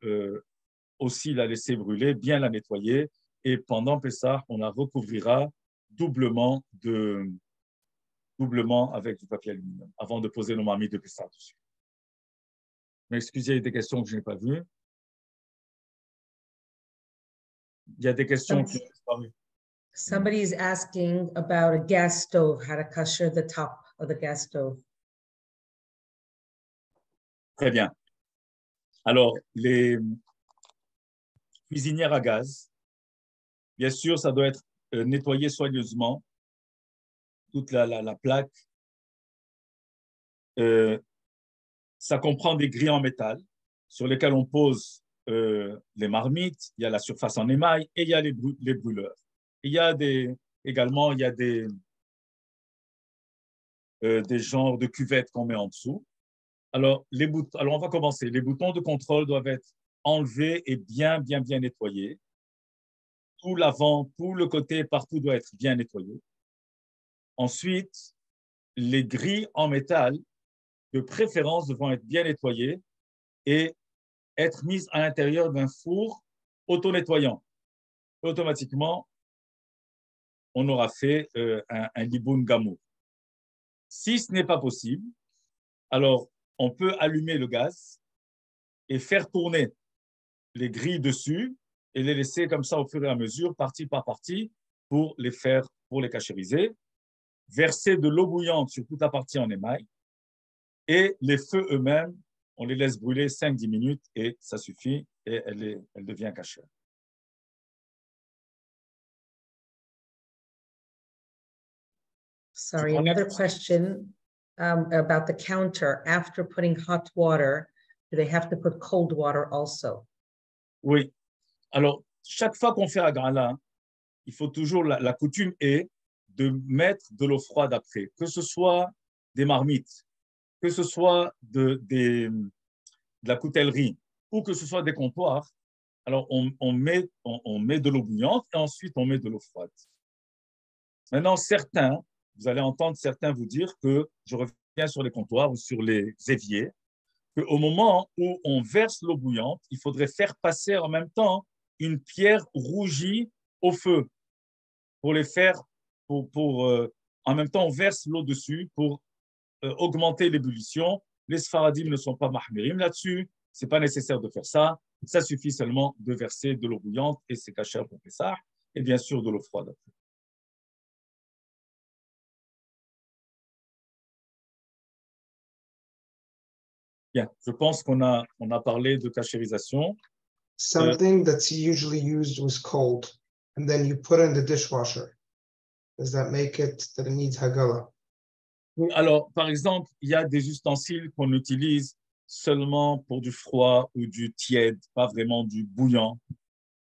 aussi la laisser brûler, bien la nettoyer et pendant Pessah, on la recouvrira doublement avec du papier aluminium avant de poser nos marmites de Pessah dessus. Mais excusez, il y a des questions que je n'ai pas vues. Il y a des questions qui ont disparu. Somebody is asking about a gas stove, how to kasher the top of the gas stove. Très bien. Alors, les cuisinières à gaz, bien sûr, ça doit être nettoyé soigneusement, toute la plaque. Ça comprend des grilles en métal sur lesquelles on pose les marmites, il y a la surface en émail et il y a les brûleurs. Il y a également des genres de cuvettes qu'on met en dessous. Alors, on va commencer. Les boutons de contrôle doivent être enlevés et bien nettoyés. Tout l'avant, tout le côté, partout doit être bien nettoyé. Ensuite, les grilles en métal, de préférence, devront être bien nettoyées et être mises à l'intérieur d'un four auto-nettoyant. Automatiquement, on aura fait un liboun gamour. Si ce n'est pas possible, alors on peut allumer le gaz et faire tourner les grilles dessus et les laisser comme ça au fur et à mesure, partie par partie, pour les cachériser. Verser de l'eau bouillante sur toute la partie en émail et les feux eux-mêmes, on les laisse brûler 5-10 minutes et ça suffit et elle devient cachère. Sorry, another question about the counter. After putting hot water, do they have to put cold water also? Oui. Alors, chaque fois qu'on fait agrala, il faut toujours, la coutume est de mettre de l'eau froide après, que ce soit des marmites, que ce soit de la coutellerie ou que ce soit des comptoirs. Alors, on met de l'eau bouillante et ensuite on met de l'eau froide. Maintenant, vous allez entendre certains vous dire que, je reviens sur les comptoirs ou sur les éviers, qu'au moment où on verse l'eau bouillante, il faudrait faire passer en même temps une pierre rougie au feu pour les faire, en même temps on verse l'eau dessus pour augmenter l'ébullition. Les Sfaradim ne sont pas mahmirim là-dessus, ce n'est pas nécessaire de faire ça. Ça suffit seulement de verser de l'eau bouillante et c'est cachère pour Pessah, et bien sûr de l'eau froide. Bien, je pense qu'on a parlé de cachérisation. Something that's usually used was cold, and then you put it in the dishwasher. Does that make it that it needs hagala? Alors, par exemple, il y a des ustensiles qu'on utilise seulement pour du froid ou du tiède, pas vraiment du bouillant.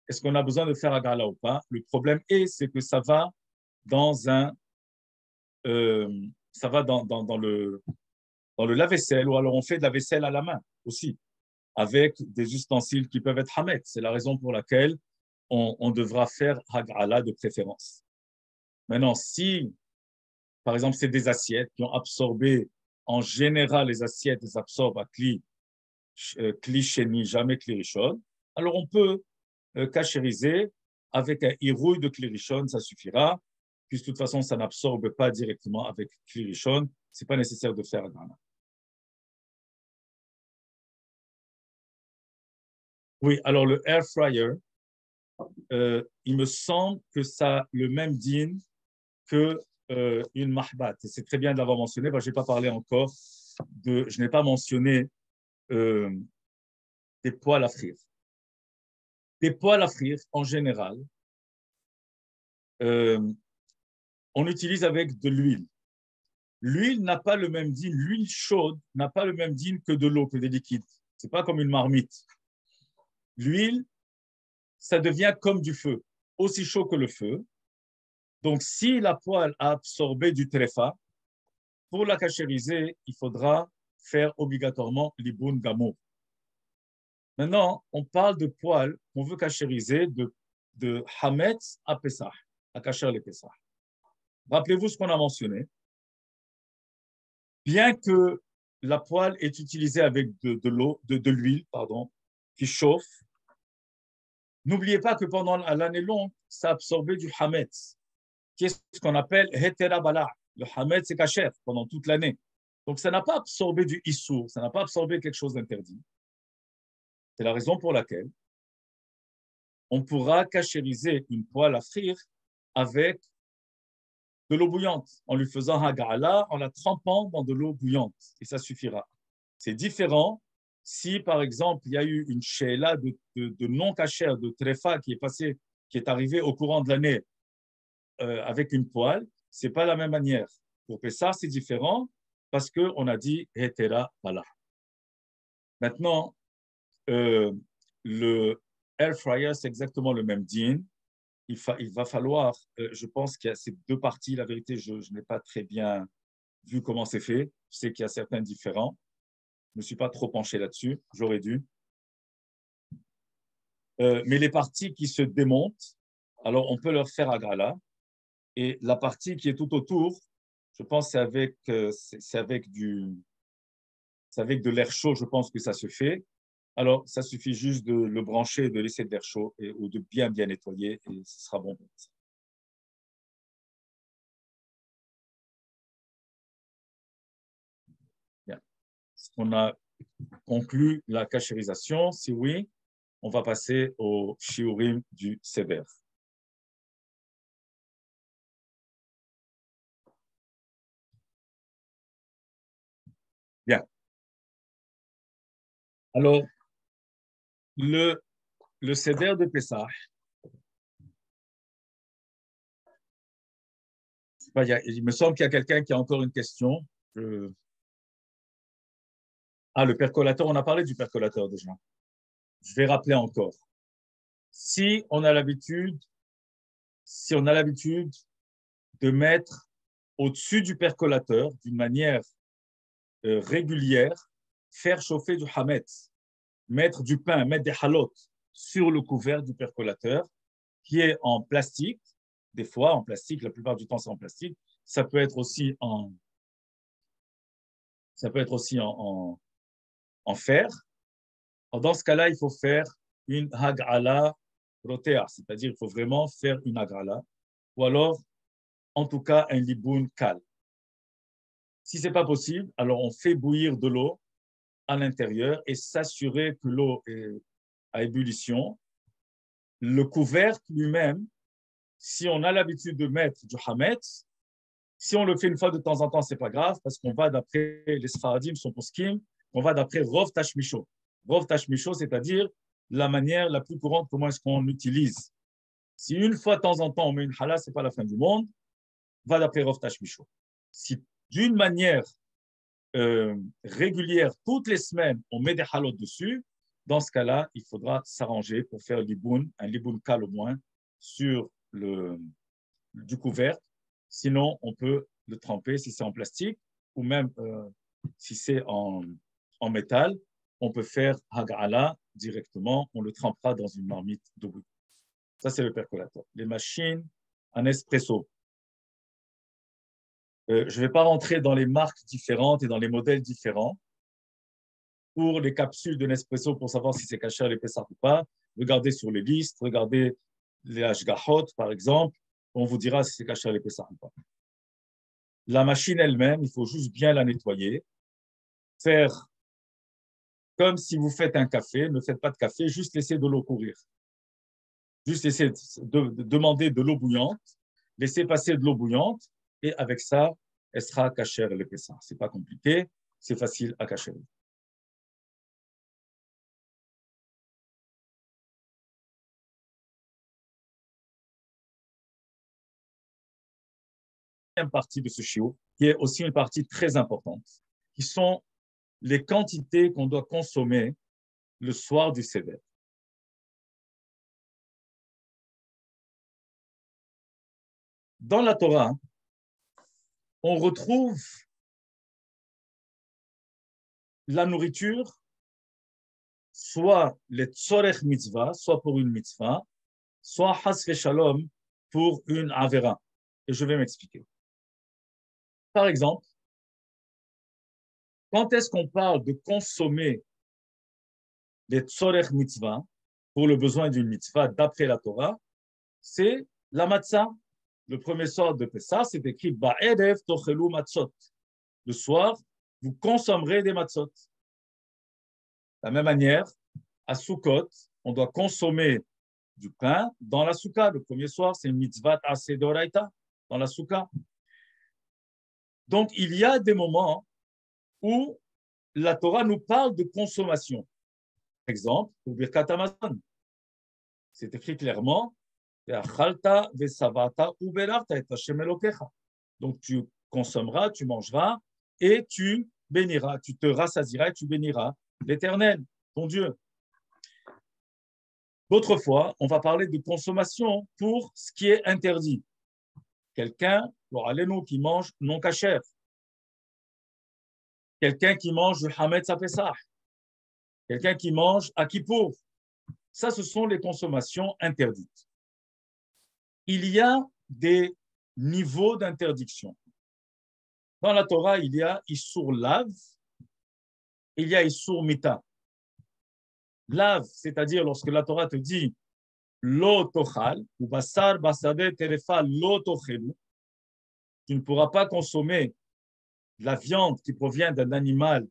Est-ce qu'on a besoin de faire hagala ou pas? Le problème c'est que ça va dans le lave-vaisselle, ou alors on fait de la vaisselle à la main aussi, avec des ustensiles qui peuvent être hamet. C'est la raison pour laquelle on devra faire hagala de préférence. Maintenant, si, par exemple, c'est des assiettes qui ont absorbé, en général, les assiettes, elles absorbent à kli sheni, jamais kli rishon, alors on peut cachériser avec un irouille de kli rishon, ça suffira, puisque de toute façon, ça n'absorbe pas directement avec kli rishon, ce n'est pas nécessaire de faire hagala. Oui, alors le air fryer, il me semble que ça a le même din que une mahbat. Et c'est très bien de l'avoir mentionné. Je n'ai pas parlé encore je n'ai pas mentionné des poêles à frire. Des poêles à frire, en général, on utilise avec de l'huile. L'huile n'a pas le même din, l'huile chaude n'a pas le même din que de l'eau, que des liquides. Ce n'est pas comme une marmite. L'huile, ça devient comme du feu, aussi chaud que le feu. Donc, si la poêle a absorbé du tréfa, pour la cachériser, il faudra faire obligatoirement l'iboun gamour. Maintenant, on parle de poêle qu'on veut cachériser de hametz à Pessah, à cacher les Pessah. Rappelez-vous ce qu'on a mentionné. Bien que la poêle est utilisée avec de l'huile, qui chauffe, n'oubliez pas que pendant l'année longue, ça a absorbé du hametz, qui est ce qu'on appelle hetera bala. Le hametz, c'est kasher pendant toute l'année. Donc, ça n'a pas absorbé du issour, ça n'a pas absorbé quelque chose d'interdit. C'est la raison pour laquelle on pourra cachériser une poêle à frire avec de l'eau bouillante, en lui faisant hagala, en la trempant dans de l'eau bouillante, et ça suffira. C'est différent si, par exemple, il y a eu une sheila de non-cachère, de tréfa qui est arrivée au courant de l'année avec une poêle, ce n'est pas la même manière. Pour Pessah, c'est différent parce qu'on a dit hetera bala. Maintenant, le air fryer, c'est exactement le même din. Il va falloir, je pense qu'il y a ces deux parties. La vérité, je n'ai pas très bien vu comment c'est fait. Je sais qu'il y a certains différents. Je ne me suis pas trop penché là-dessus. J'aurais dû. Mais les parties qui se démontent, alors on peut leur faire hagala. Et la partie qui est tout autour, je pense que c'est avec de l'air chaud, je pense que ça se fait. Alors, ça suffit juste de le brancher, de laisser de l'air chaud ou de bien nettoyer et ce sera bon. Bien. Est-ce qu'on a conclu la cachérisation? Si oui, on va passer au shiurim du Seder. Bien. Alors, le Seder de Pessah, il me semble qu'il y a quelqu'un qui a encore une question. Le percolateur, on a parlé du percolateur déjà. Je vais rappeler encore. Si on a l'habitude de mettre au-dessus du percolateur, d'une manière régulière, faire chauffer du hametz, mettre du pain, mettre des halot sur le couvert du percolateur, qui est en plastique, des fois en plastique, la plupart du temps c'est en plastique, ça peut être aussi en fer. Alors, dans ce cas-là, il faut faire une hagala rotea, c'est-à-dire il faut vraiment faire une hagala, ou alors, en tout cas, un liboun kal. Si ce n'est pas possible, alors on fait bouillir de l'eau à l'intérieur et s'assurer que l'eau à ébullition, le couvercle lui-même, si on a l'habitude de mettre du hametz, si on le fait une fois de temps en temps, ce n'est pas grave, parce qu'on va d'après les Sfaradim, son poskim, on va d'après Rov Tashmisho. Rov Tashmisho, c'est-à-dire la manière la plus courante, comment est-ce qu'on l'utilise. Si une fois de temps en temps on met une chala, ce n'est pas la fin du monde, va d'après Rov Tashmisho. Si d'une manière régulière, toutes les semaines, on met des halot dessus, dans ce cas-là, il faudra s'arranger pour faire un liboun kal au moins, sur du couvercle. Sinon, on peut le tremper si c'est en plastique ou même si c'est en métal. On peut faire hag'ala directement. On le trempera dans une marmite de bouillon. Ça, c'est le percolateur. Les machines en espresso. Je ne vais pas rentrer dans les marques différentes et dans les modèles différents. Pour les capsules de Nespresso, pour savoir si c'est caché à l'épaisseur ou pas, regardez sur les listes, regardez les hashgahot, par exemple. On vous dira si c'est caché à l'épaisseur ou pas. La machine elle-même, il faut juste bien la nettoyer. Faire comme si vous faites un café. Ne faites pas de café, juste laissez de l'eau courir. Juste laissez de demander de l'eau bouillante. Laissez passer de l'eau bouillante. Et avec ça, elle sera cachée à l'épaisseur. Ce n'est pas compliqué, c'est facile à cacher. Partie de ce chiot, qui est aussi une partie très importante, qui sont les quantités qu'on doit consommer le soir du Seder. Dans la Torah, on retrouve la nourriture, soit les tzorech mitzvah, soit pour une mitzvah, soit has shalom pour une avera. Et je vais m'expliquer. Par exemple, quand est-ce qu'on parle de consommer les tzorech mitzvah pour le besoin d'une mitzvah d'après la Torah, c'est la matzah. Le premier soir de Pessah, c'est écrit Ba'erev tochelu matzot. Le soir, vous consommerez des matzot. De la même manière, à Sukkot, on doit consommer du pain dans la soukha. Le premier soir, c'est une mitzvah aseh d'oraita dans la soukha. Donc, il y a des moments où la Torah nous parle de consommation. Par exemple, pour Birkat Hamazon, c'est écrit clairement donc tu consommeras, tu mangeras et tu béniras, tu te rassasieras et tu béniras l'Éternel, ton Dieu. D'autres fois, on va parler de consommation pour ce qui est interdit. Quelqu'un, qui mange non kasher. Quelqu'un qui mange du hametz à Pessah. Quelqu'un qui mange à Kippour. Ça, ce sont les consommations interdites. Il y a des niveaux d'interdiction. Dans la Torah, il y a Issur Lav, il y a Issur Mita. Lav, c'est-à-dire lorsque la Torah te dit Lo tochal, ou basar basade terefa lo tochelu, tu ne pourras pas consommer la viande qui provient d'un animal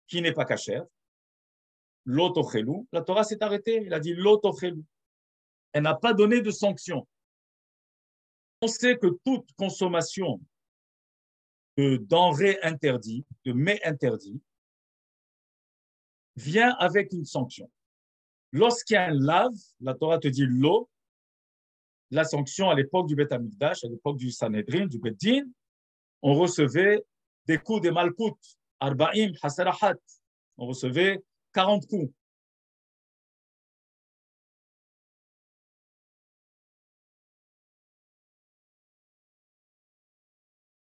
qui n'est pas kasher. Lo tochelu, la Torah s'est arrêtée, elle a dit Lo tochelu. Elle n'a pas donné de sanction. On sait que toute consommation de denrées interdites, de mets interdits, vient avec une sanction. Lorsqu'il y a un lave, la Torah te dit l'eau, la sanction à l'époque du Beth Amikdash, à l'époque du Sanhedrin, du Bet Din, on recevait des coups de malkout, arba'im, hasarahat, on recevait 40 coups.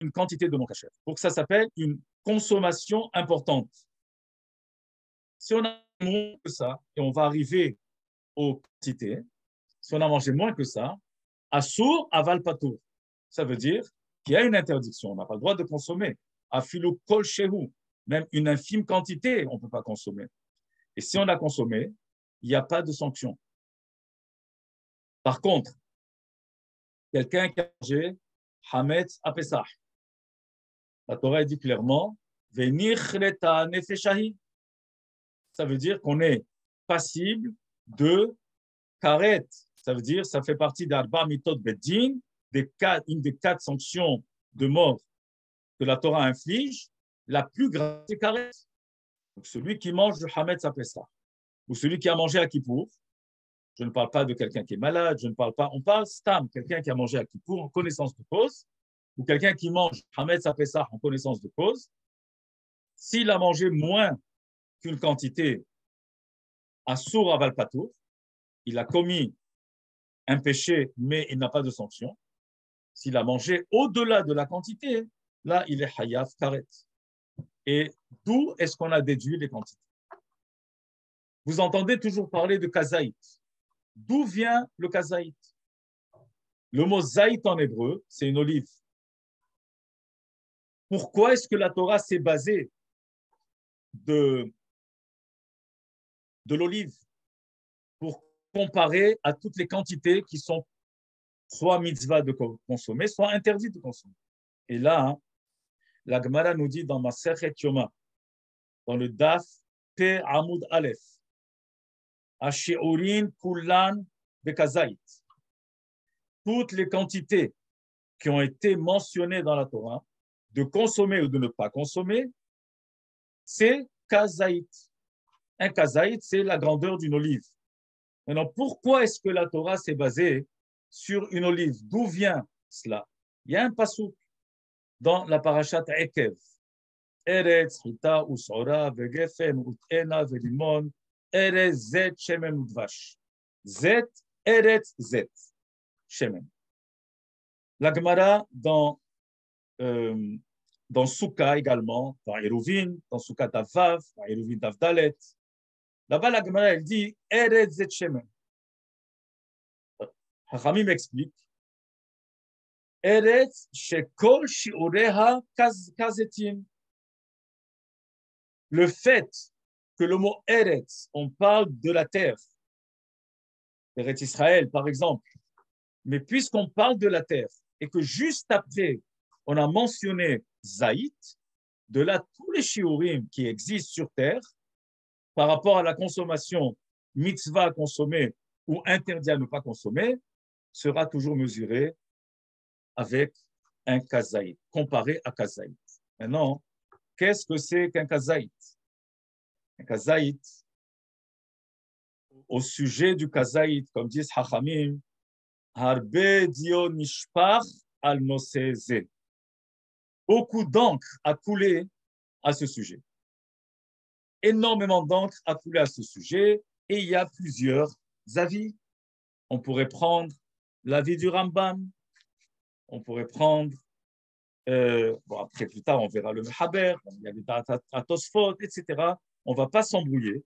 Une quantité de non-kasher. Pour que ça s'appelle une consommation importante. Si on a moins que ça, et on va arriver aux quantités, si on a mangé moins que ça, assour aval patour. Ça veut dire qu'il y a une interdiction. On n'a pas le droit de consommer. Afilu kol shehu. Même une infime quantité, on ne peut pas consommer. Et si on a consommé, il n'y a pas de sanction. Par contre, quelqu'un qui a mangé hametz à Pessah, la Torah dit clairement, venir nefeshahi. Ça veut dire qu'on est passible de karet. Ça veut dire, ça fait partie d'Arba Mitot Beddin, une des 4 sanctions de mort que la Torah inflige. La plus grave, c'est karet. Donc, celui qui mange le Hametz à Pessah, ou celui qui a mangé à Kippour. Je ne parle pas de quelqu'un qui est malade, je ne parle pas, on parle stam, quelqu'un qui a mangé à Kippour en connaissance de cause, ou quelqu'un qui mange Hametz à Pessah en connaissance de cause. S'il a mangé moins qu'une quantité Assour aval patour, il a commis un péché, mais il n'a pas de sanction. S'il a mangé au-delà de la quantité, là, il est hayav karet. Et d'où est-ce qu'on a déduit les quantités? Vous entendez toujours parler de kazaït. D'où vient le kazaït? Le mot zaït en hébreu, c'est une olive. Pourquoi est-ce que la Torah s'est basée de l'olive pour comparer à toutes les quantités qui sont soit mitzvah de consommer, soit interdites de consommer? Et là, la Gemara nous dit dans Masechet Yoma, dans le Daf Pe Amud Aleph, Ashiurin Kulan Bekazait, toutes les quantités qui ont été mentionnées dans la Torah, de consommer ou de ne pas consommer, c'est kazaït. Un kazaït, c'est la grandeur d'une olive. Maintenant, pourquoi est-ce que la Torah s'est basée sur une olive? D'où vient cela? Il y a un passouk dans la parashat Ekev. Eretz, Hita, Usora, Vegefen, Utena, Velimon, Eretz, Zet, Shemen, Udvash. Zet, Eretz, Zet, Shemen. La Gemara dans Souka également, dans Eruvin, dans Souka Davav, dans Eruvin Davdalet. Là-bas, la Gemara, elle dit Eretz Zet Shemen. Hachamim m'explique Eretz Shekol Shiureha Kazetim. Le fait que le mot Eretz, on parle de la terre, Eretz Israël par exemple, mais puisqu'on parle de la terre et que juste après, on a mentionné Zaït, de là, tous les shiurim qui existent sur terre, par rapport à la consommation mitzvah à consommer ou interdit à ne pas consommer, sera toujours mesuré avec un kazaït, comparé à kazaït. Maintenant, qu'est-ce que c'est qu'un kazaït? Un kazaït, au sujet du kazaït, comme disent Hachamim, Harbe dio nishpach al noseze. Beaucoup d'encre a coulé à ce sujet. Énormément d'encre a coulé à ce sujet et il y a plusieurs avis. On pourrait prendre l'avis du Rambam, on pourrait prendre, après plus tard on verra le Mehaber, il y a des Tosfot, etc. On ne va pas s'embrouiller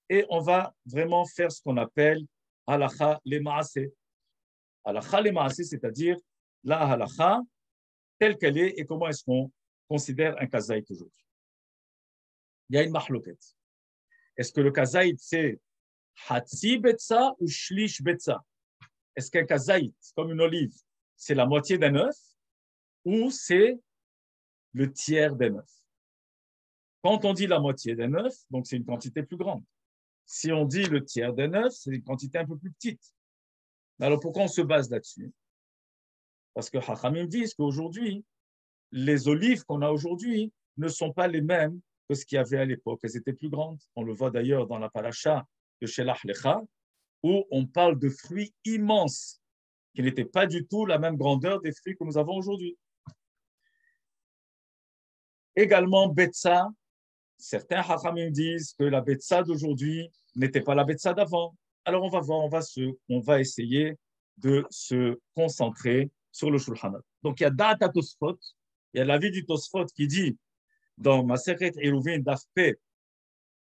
et on va vraiment faire ce qu'on appelle halacha le maaseh. Halacha le maaseh, c'est-à-dire la halacha telle qu'elle est et comment est-ce qu'on considère un kazaït aujourd'hui. Il y a une mahloket. Est-ce que le kazaït, c'est hatzi betza ou shlish betza? Est-ce qu'un kazaït, comme une olive, c'est la moitié d'un œuf ou c'est le tiers d'un œuf? Quand on dit la moitié d'un œuf, donc c'est une quantité plus grande. Si on dit le tiers d'un œuf, c'est une quantité un peu plus petite. Alors pourquoi on se base là-dessus? Parce que Hachamim disent qu'aujourd'hui, les olives qu'on a aujourd'hui ne sont pas les mêmes que ce qu'il y avait à l'époque. Elles étaient plus grandes. On le voit d'ailleurs dans la paracha de Shelach Lecha, où on parle de fruits immenses qui n'étaient pas du tout la même grandeur des fruits que nous avons aujourd'hui. Également, Betsa, certains Hachamim disent que la Betsa d'aujourd'hui n'était pas la Betsa d'avant. Alors on va voir, on va essayer de se concentrer sur le Shulchan Aruch. Donc il y a Da'at Tosfot, il y a l'avis du Tosfot qui dit dans Masechet Eruvin Daf Pe,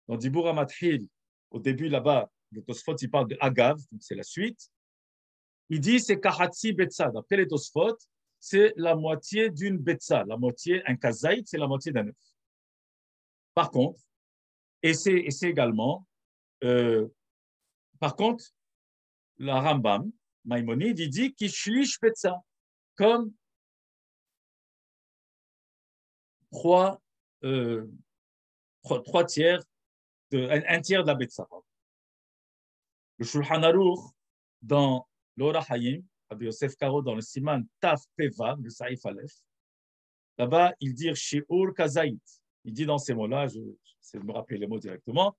dans Dibur HaMathil, au début là-bas, le Tosfot il parle de Agav, donc c'est la suite. Il dit c'est Kahatsi Betsa. D'après les Tosfot, c'est la moitié d'une Betsa, la moitié, un kazaït, c'est la moitié d'un œuf. Par contre, et c'est également, par contre, la Rambam, Maïmonide, il dit Kishlish Betsa, comme trois tiers, un tiers de la Betsa. Le Shulchan Aruch, dans l'Ora Hayim, Rabbi Yosef Karo, dans le Siman Taf Pevav, le Saïf Aleph, là-bas, il dit Shi'ur Kazait. Il dit dans ces mots-là, j'essaie de me rappeler les mots directement,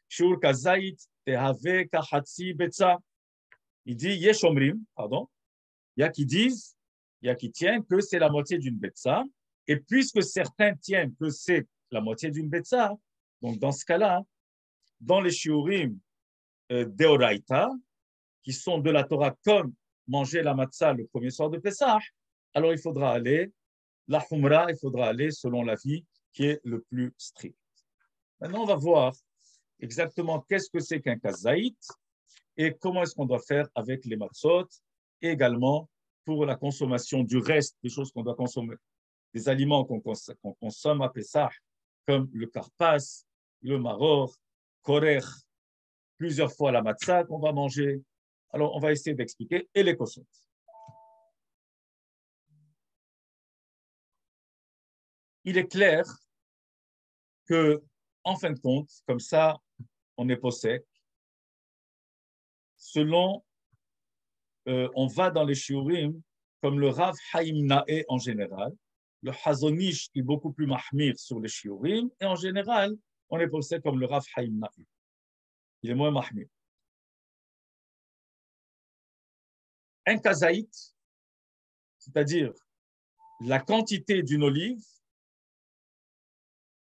Shi'ur Kazait tehave kahatsi betza. Il dit Yeshomrim, pardon, il y a qui disent, il y a qui tiennent que c'est la moitié d'une betza. Et puisque certains tiennent que c'est la moitié d'une betza, donc dans ce cas-là, dans les shiurim deoraita, qui sont de la Torah comme manger la matzah le premier soir de Pessah, alors il faudra aller, la humra, il faudra aller selon l'avis qui est le plus strict. Maintenant, on va voir exactement qu'est-ce que c'est qu'un kazaït et comment est-ce qu'on doit faire avec les matzot, et également pour la consommation du reste des choses qu'on doit consommer, des aliments qu'on consomme à Pessah, comme le karpas, le maror, korer, plusieurs fois la matzah qu'on va manger. Alors, on va essayer d'expliquer, et les kosot. Il est clair que, en fin de compte, comme ça, on est possède, selon, on va dans les shiurim, comme le Rav Haïm Nae en général, le Hazonish qui est beaucoup plus mahmir sur les shiurim, et en général, on est possède comme le Rav Haïm Nae. Il est moins mahmir. Un kazaït, c'est-à-dire la quantité d'une olive,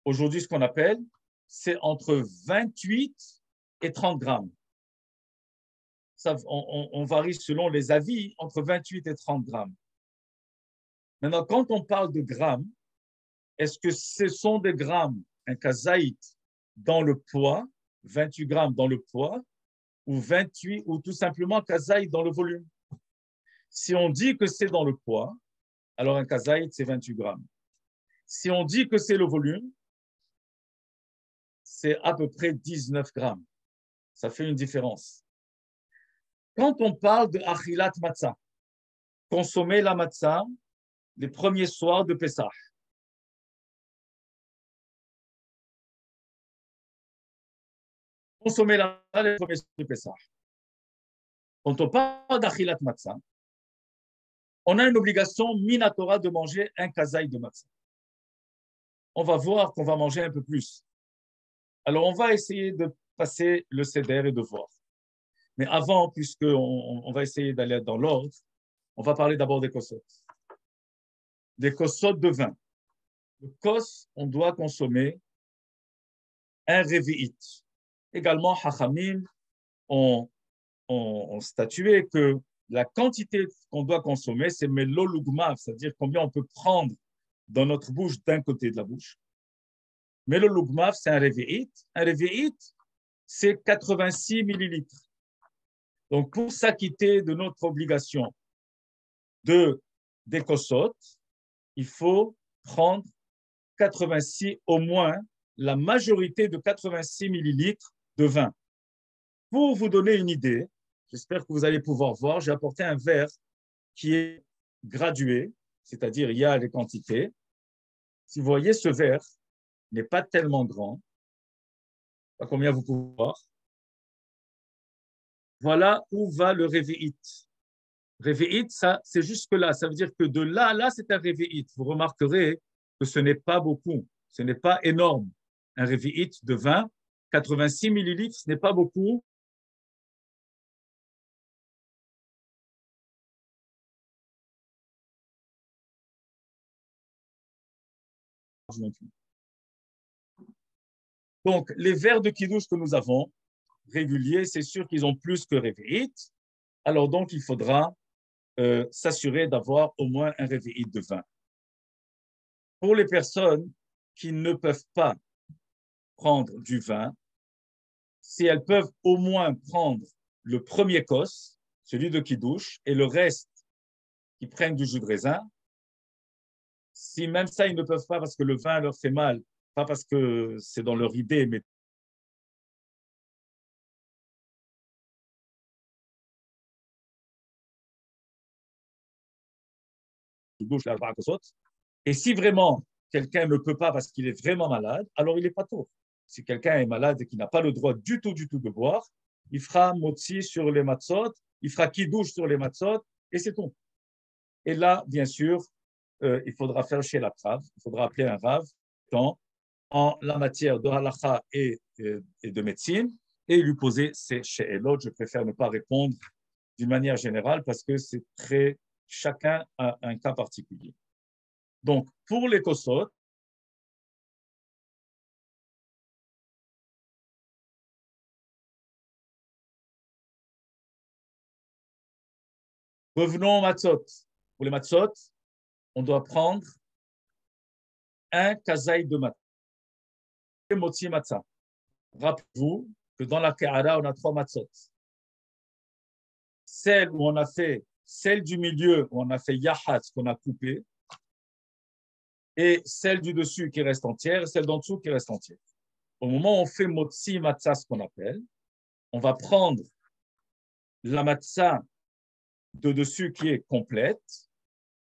aujourd'hui ce qu'on appelle, c'est entre 28 et 30 grammes. Ça, on varie selon les avis entre 28 et 30 grammes. Maintenant, quand on parle de grammes, est-ce que ce sont des grammes, un kazaït dans le poids, 28 grammes dans le poids, ou 28, ou tout simplement kazaït dans le volume? Si on dit que c'est dans le poids, alors un kazaït, c'est 28 grammes. Si on dit que c'est le volume, c'est à peu près 19 grammes. Ça fait une différence. Quand on parle de achilat matzah, consommer la matzah les premiers soirs de Pessah. Consommer la matzah les premiers soirs de Pessah. Quand on parle d'achilat matzah, on a une obligation minatora de manger un kazaï de matzah. On va voir qu'on va manger un peu plus. Alors, on va essayer de passer le seder et de voir. Mais avant, puisqu'on va essayer d'aller dans l'ordre, on va parler d'abord des kosot. Des kosot de vin. Le kos, on doit consommer un revi'it. Également, Hachamim ont statué que la quantité qu'on doit consommer, c'est melolugmav, c'est-à-dire combien on peut prendre dans notre bouche d'un côté de la bouche. Melolugmav, c'est un revi'it. Un revi'it, c'est 86 millilitres. Donc, pour s'acquitter de notre obligation des kosot, il faut prendre 86, au moins la majorité de 86 millilitres de vin. Pour vous donner une idée, j'espère que vous allez pouvoir voir, j'ai apporté un verre qui est gradué, c'est-à-dire il y a les quantités. Si vous voyez, ce verre n'est pas tellement grand. Pas combien vous pouvez voir. Voilà où va le réveillite. Réveillite, ça, c'est jusque-là. Ça veut dire que de là à là, c'est un réveillite. Vous remarquerez que ce n'est pas beaucoup. Ce n'est pas énorme. Un réveillite de 20, 86 millilitres, ce n'est pas beaucoup. Donc, les verres de kidouche que nous avons, réguliers, c'est sûr qu'ils ont plus que réveillite. Alors donc, il faudra s'assurer d'avoir au moins un réveillite de vin. Pour les personnes qui ne peuvent pas prendre du vin, si elles peuvent au moins prendre le premier kos, celui de kidouche, et le reste qui prennent du jus de raisin, si même ça, ils ne peuvent pas parce que le vin leur fait mal, pas parce que c'est dans leur idée, mais et si vraiment quelqu'un ne peut pas parce qu'il est vraiment malade, alors il n'est pas tôt. Si quelqu'un est malade et qu'il n'a pas le droit du tout de boire, il fera motzi sur les matzot, il fera kiddush sur les matzot, et c'est tout. Et là, bien sûr, il faudra faire chez la Rav, il faudra appeler un Rav en la matière de halakha et de médecine, et lui poser ces she'elot. Je préfère ne pas répondre d'une manière générale parce que c'est très, chacun a un cas particulier. Donc, pour les kosot, revenons aux matzot. Pour les matzot, on doit prendre un kazaï de matzot. Motzi matzah. Rappelez-vous que dans la Kehara, on a 3 matzot. Celle où on a fait, celle du milieu où on a fait yahat, qu'on a coupé, et celle du dessus qui reste entière, et celle d'en dessous qui reste entière. Au moment où on fait motzi matzah, ce qu'on appelle, on va prendre la matzah de dessus qui est complète,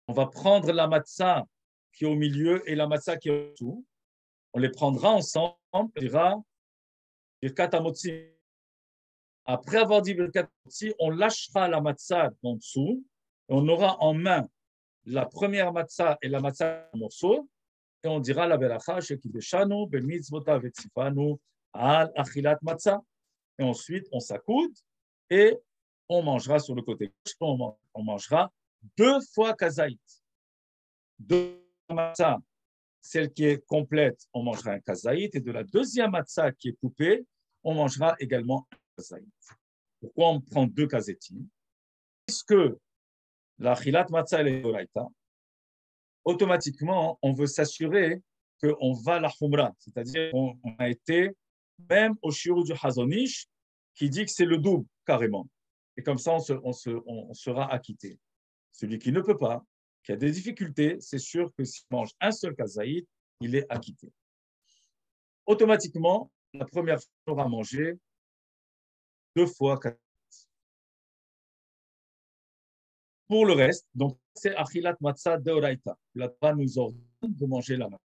on va prendre la matzah qui est au milieu et la matzah qui est en dessous, on les prendra ensemble, on dira Birkat HaMotzi. Après avoir dit Birkat HaMotzi, on lâchera la matzah d'en dessous, et on aura en main la première matzah et la matzah en morceaux, et on dira la beracha shekideshanu b'mitzvotav vetzifanu al achilat matzah. Et ensuite, on s'accoude et on mangera sur le côté gauche, on mangera 2 fois kazaït. 2 matzah, celle qui est complète, on mangera un kazaït, et de la deuxième matzah qui est coupée, on mangera également un kazaït. Pourquoi on prend 2 kazétines? Puisque la chilat matzah et l'oraïta, automatiquement, on veut s'assurer qu'on va la khumra, c'est-à-dire qu'on a été même au shiur du Hazon Ish qui dit que c'est le double carrément. Et comme ça, on sera acquitté. Celui qui ne peut pas, qui a des difficultés, c'est sûr que s'il mange un seul kazaït, il est acquitté. Automatiquement, la première fois, on aura mangé 2 fois kazaït. Pour le reste, donc c'est achilat matzah deoraita. La Torah nous ordonne de manger la matzah.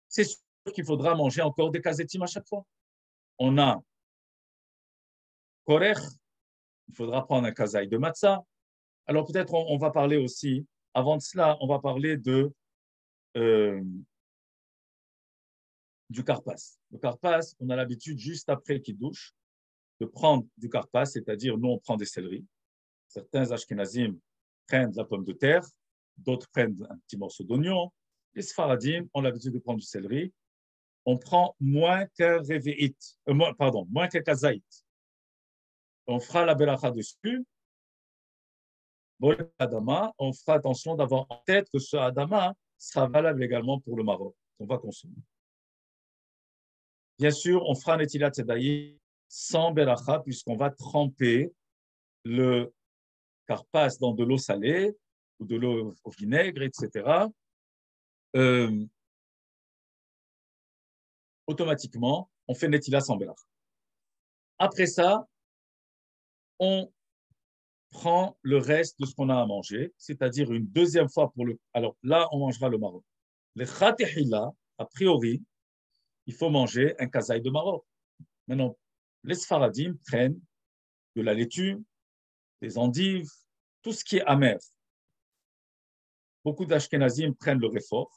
C'est sûr qu'il faudra manger encore des kazetim à chaque fois. On a korech, il faudra prendre un kazaï de matzah. Alors peut-être on va parler aussi, avant de cela, on va parler du karpas. Le karpas, on a l'habitude juste après kiddush de prendre du karpas, c'est-à-dire nous on prend des céleris. Certains ashkenazim prennent de la pomme de terre, d'autres prennent un petit morceau d'oignon. Les sfaradim ont l'habitude de prendre du céleri. On prend moins qu'un réveït, moins qu'un kazaït. On fera la belacha dessus. On fera attention d'avoir en tête que ce adama sera valable également pour le Maroc qu'on va consommer. Bien sûr, on fera netilat sedaï sans belacha puisqu'on va tremper le karpas dans de l'eau salée ou de l'eau au vinaigre, etc. Automatiquement, on fait netilat sans belacha. Après ça, on prend le reste de ce qu'on a à manger, c'est-à-dire une deuxième fois pour le... Alors là, on mangera le Maroc. Les khatihila, a priori, il faut manger un kazaï de Maroc. Maintenant, les sfaradim prennent de la laitue, des endives, tout ce qui est amer. Beaucoup d'ashkenazim prennent le réfort.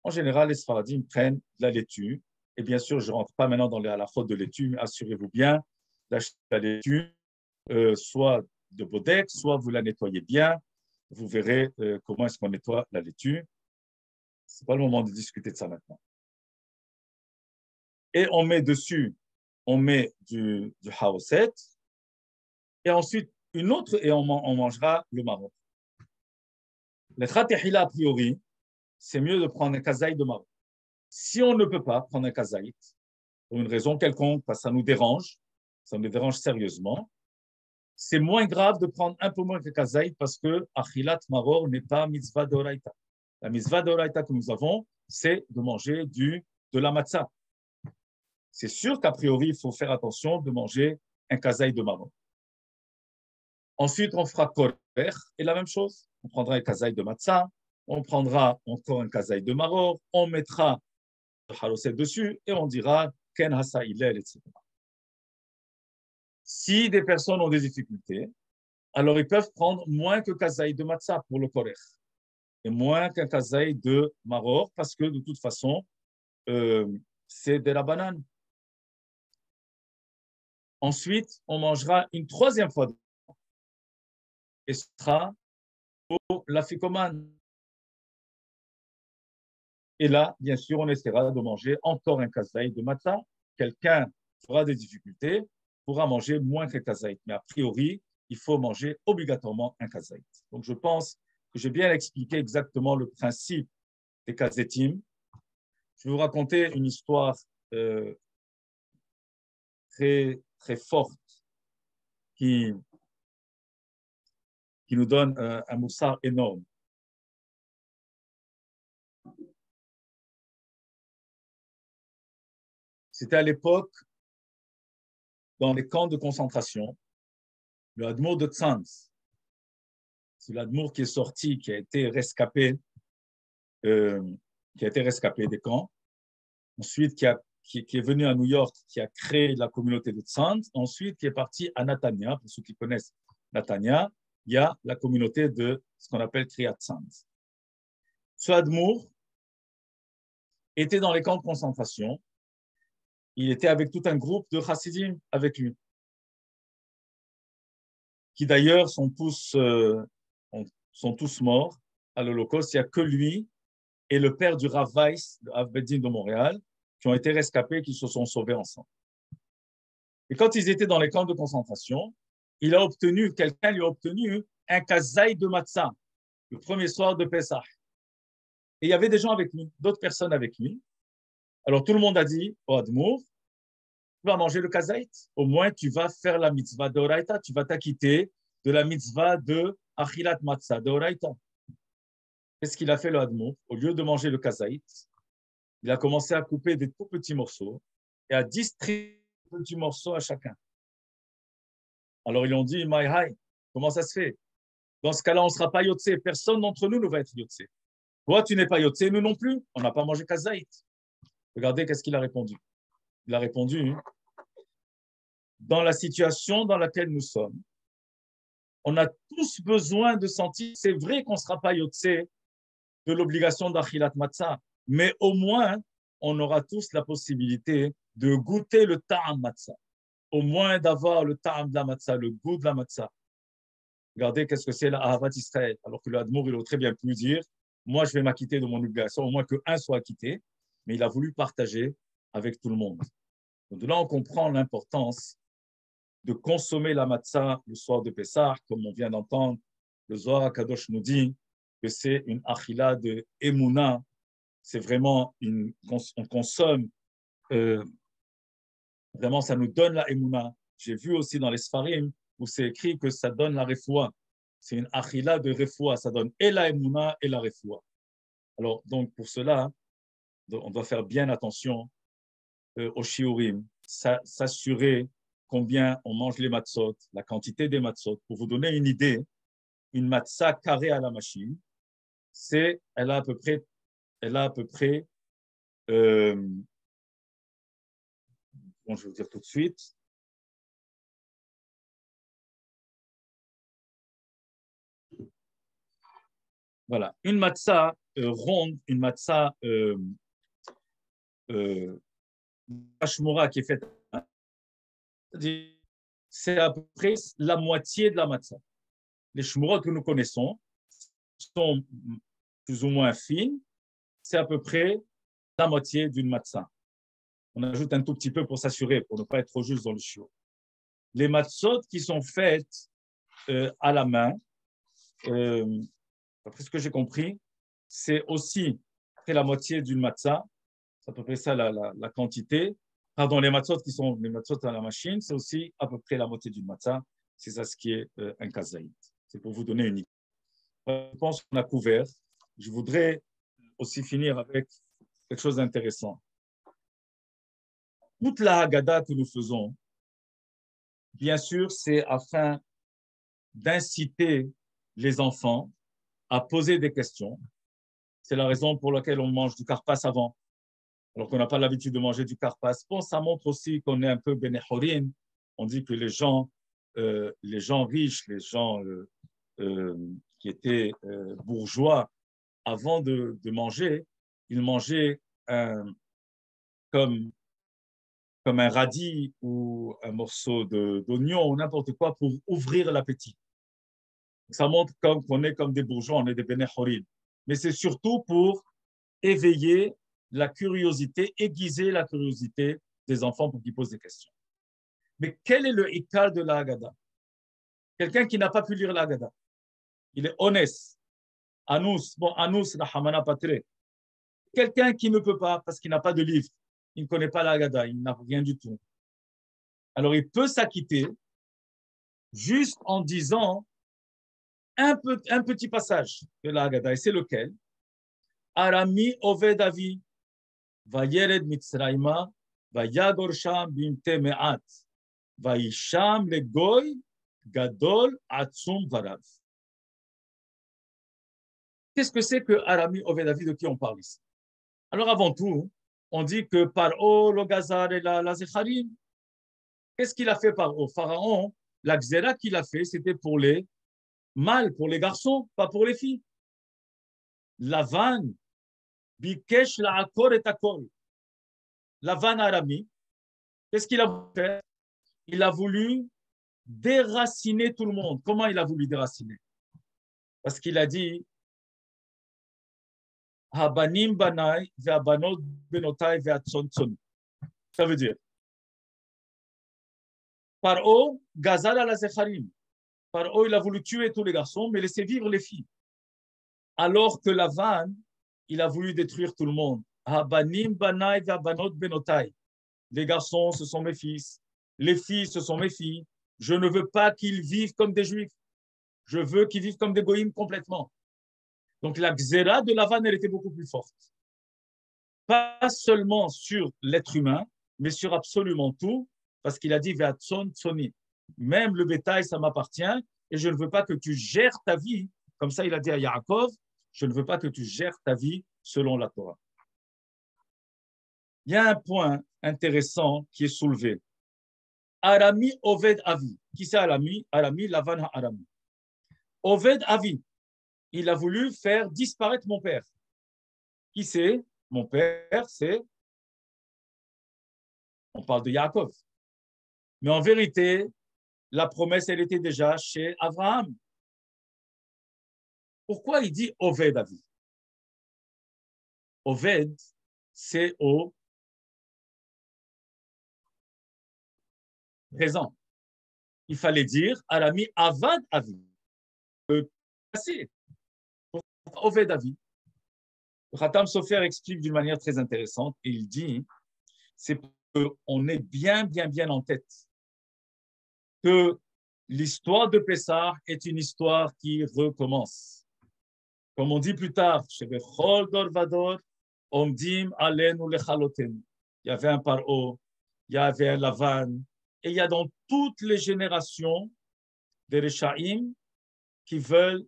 En général, les sfaradim prennent de la laitue. Et bien sûr, je ne rentre pas maintenant dans les halachot de laitue, mais assurez-vous bien d'acheter la laitue, soit de bodek, soit vous la nettoyez bien. Vous verrez comment est-ce qu'on nettoie la laitue. Ce n'est pas le moment de discuter de ça maintenant. Et on met dessus, on met du haoset, et ensuite une autre, et on mangera le Maroc. Le khatihila, a priori, c'est mieux de prendre un kazaï de Maroc. Si on ne peut pas prendre un kazaï, pour une raison quelconque, parce que ça nous dérange sérieusement, c'est moins grave de prendre un peu moins que kazaït parce que achilat maror n'est pas mitzvah d'oraita. La mitzvah d'oraita que nous avons, c'est de manger de la matzah. C'est sûr qu'a priori, il faut faire attention de manger un kazaït de maror. Ensuite, on fera korech et la même chose. On prendra un kazaït de matzah, on prendra encore un kazaït de maror, on mettra le haroset dessus et on dira ken hasa hillel, etc. Si des personnes ont des difficultés, alors ils peuvent prendre moins que kazaï de matzah pour le korech et moins qu'un kazaï de maror parce que de toute façon, c'est de la banane. Ensuite, on mangera une troisième fois et ce sera pour l'afikoman. Et là, bien sûr, on essaiera de manger encore un kazaï de matzah. Quelqu'un fera des difficultés, pourra manger moins qu'un kazaï. Mais a priori, il faut manger obligatoirement un kazaï. Donc, je pense que j'ai bien expliqué exactement le principe des kazetim. Je vais vous raconter une histoire très, très forte qui nous donne un moussard énorme. C'était à l'époque, dans les camps de concentration, le Hadmour de Tzanz, c'est l'Admour qui est sorti, qui a été rescapé des camps, ensuite qui est venu à New York, qui a créé la communauté de Tzanz, ensuite qui est parti à Natania. Pour ceux qui connaissent Natania, il y a la communauté de ce qu'on appelle Kriyat Tzanz. Ce Admour était dans les camps de concentration. Il était avec tout un groupe de chassidim avec lui, qui d'ailleurs sont tous morts à l'Holocauste. Il n'y a que lui et le père du Rav Weiss, de Rav Beddin de Montréal, qui ont été rescapés, qui se sont sauvés ensemble. Et quand ils étaient dans les camps de concentration, quelqu'un lui a obtenu un kazaï de matzah, le premier soir de Pessah. Et il y avait des gens avec lui, d'autres personnes avec lui. Alors tout le monde a dit, oh Admour, tu vas manger le kazaït. Au moins, tu vas faire la mitzvah de Oraita. Tu vas t'acquitter de la mitzvah de Achilat Matzah de Oraita. Qu'est-ce qu'il a fait le Admour? Au lieu de manger le kazaït, il a commencé à couper des tout petits morceaux et à distribuer des petits morceaux à chacun. Alors ils ont dit, Maïhaï, comment ça se fait? Dans ce cas-là, on ne sera pas yotse. Personne d'entre nous ne va être yotse. Toi, tu n'es pas yotse, nous non plus. On n'a pas mangé kazaït. Regardez qu'est-ce qu'il a répondu. Il a répondu, dans la situation dans laquelle nous sommes, on a tous besoin de sentir, c'est vrai qu'on ne sera pas yotse de l'obligation d'Achilat Matzah, mais au moins, on aura tous la possibilité de goûter le ta'am matzah, au moins d'avoir le ta'am de la matzah, le goût de la matzah. Regardez qu'est-ce que c'est la Ahavat Israël, alors que le Hadmour, il aurait très bien pu dire, moi je vais m'acquitter de mon obligation, au moins qu'un soit acquitté, mais il a voulu partager avec tout le monde. Donc de là, on comprend l'importance de consommer la matzah le soir de Pessah, comme on vient d'entendre, le Zohar HaKadosh nous dit que c'est une achila de Emouna, c'est vraiment on consomme, vraiment ça nous donne la Emouna. J'ai vu aussi dans les Sfarim où c'est écrit que ça donne la refoua. C'est une achila de refoua, ça donne et la Emouna et la refoua. Alors donc pour cela, on doit faire bien attention au shiurim, s'assurer combien on mange les matzot, la quantité des matzot. Pour vous donner une idée, une matzah carrée à la machine, elle a à peu près, je vais vous dire tout de suite, voilà, une matzah ronde, une matzah hashmora qui est faite, c'est à peu près la moitié de la matzah. Les shmurot que nous connaissons sont plus ou moins fines, c'est à peu près la moitié d'une matzah. On ajoute un tout petit peu pour s'assurer, pour ne pas être trop juste dans le shiur. Les matzot qui sont faites à la main, d'après ce que j'ai compris, c'est aussi près la moitié d'une matzah. C'est à peu près ça la quantité. Pardon, les matzot qui sont les matzot à la machine, c'est aussi à peu près la moitié d'une matzah. C'est ça ce qui est un kazaït. C'est pour vous donner une idée. Je pense qu'on a couvert. Je voudrais aussi finir avec quelque chose d'intéressant. Toute la Haggadah que nous faisons, bien sûr, c'est afin d'inciter les enfants à poser des questions. C'est la raison pour laquelle on mange du karpas avant. alors qu'on n'a pas l'habitude de manger du karpas. Bon, ça montre aussi qu'on est un peu bénéchorin. On dit que les gens riches, les gens qui étaient bourgeois, avant de manger, ils mangeaient comme un radis ou un morceau d'oignon ou n'importe quoi pour ouvrir l'appétit. Ça montre qu'on est comme des bourgeois, on est des bénéchorin. Mais c'est surtout pour éveiller la curiosité, aiguiser la curiosité des enfants pour qu'ils posent des questions. Mais quel est le ikar de la Haggadah? Quelqu'un qui n'a pas pu lire la Haggadah. Il est honnête. Anous, la Hamana Patre. Quelqu'un qui ne peut pas parce qu'il n'a pas de livre, il ne connaît pas la Haggadah, il n'a rien du tout. Alors il peut s'acquitter juste en disant un petit passage de la Haggadah. Et c'est lequel? Arami Oved Avi, Vayered Mitzrayma, Vayagor Sham Bimte Me'at, Vayisham Legoy, Gadol Atzum Varav. Qu'est-ce que c'est que Arami Oved Avi, de qui on parle ici? Alors avant tout, on dit que Paro, le Gazar et la Zecharim, qu'est-ce qu'il a fait Paro? Pharaon, la Xéra qu'il a fait, c'était pour les mâles, pour les garçons, pas pour les filles. Lavan, Bikesh la Akor et Akol. Lavan Arami, qu'est-ce qu'il a voulu faire? Il a voulu déraciner tout le monde. Comment il a voulu déraciner? Parce qu'il a dit Habanim banai ve'abanot benotai ve'atzontzon. Ça veut dire Paro, Gazal à la Zecharim. Paro, il a voulu tuer tous les garçons, mais laisser vivre les filles. Alors que Lavan, il a voulu détruire tout le monde. Habanim banai ve'abanot benotai. Les garçons, ce sont mes fils. Les filles, ce sont mes filles. Je ne veux pas qu'ils vivent comme des juifs. Je veux qu'ils vivent comme des goïms complètement. Donc la xéra de Lavan, elle était beaucoup plus forte. Pas seulement sur l'être humain, mais sur absolument tout, parce qu'il a dit Ve'atzon tsoni. Même le bétail, ça m'appartient, et je ne veux pas que tu gères ta vie. Comme ça, il a dit à Yaakov, je ne veux pas que tu gères ta vie selon la Torah. Il y a un point intéressant qui est soulevé. Arami Oved Avi. Qui c'est Arami? Arami, Lavan Arami. Oved Avi. Il a voulu faire disparaître mon père. Qui c'est? Mon père, c'est... On parle de Yaakov. Mais en vérité, la promesse, elle était déjà chez Abraham. Pourquoi il dit Oved Avi? Oved, c'est au présent. Il fallait dire Arami Avad Avi. Le passé. Oved Avi. Le Khatam Sofer explique d'une manière très intéressante et il dit c'est qu'on est bien en tête que l'histoire de Pessah est une histoire qui recommence. Comme on dit plus tard, il y avait un Paro, il y avait un Lavan, et il y a dans toutes les générations des Rechaim qui veulent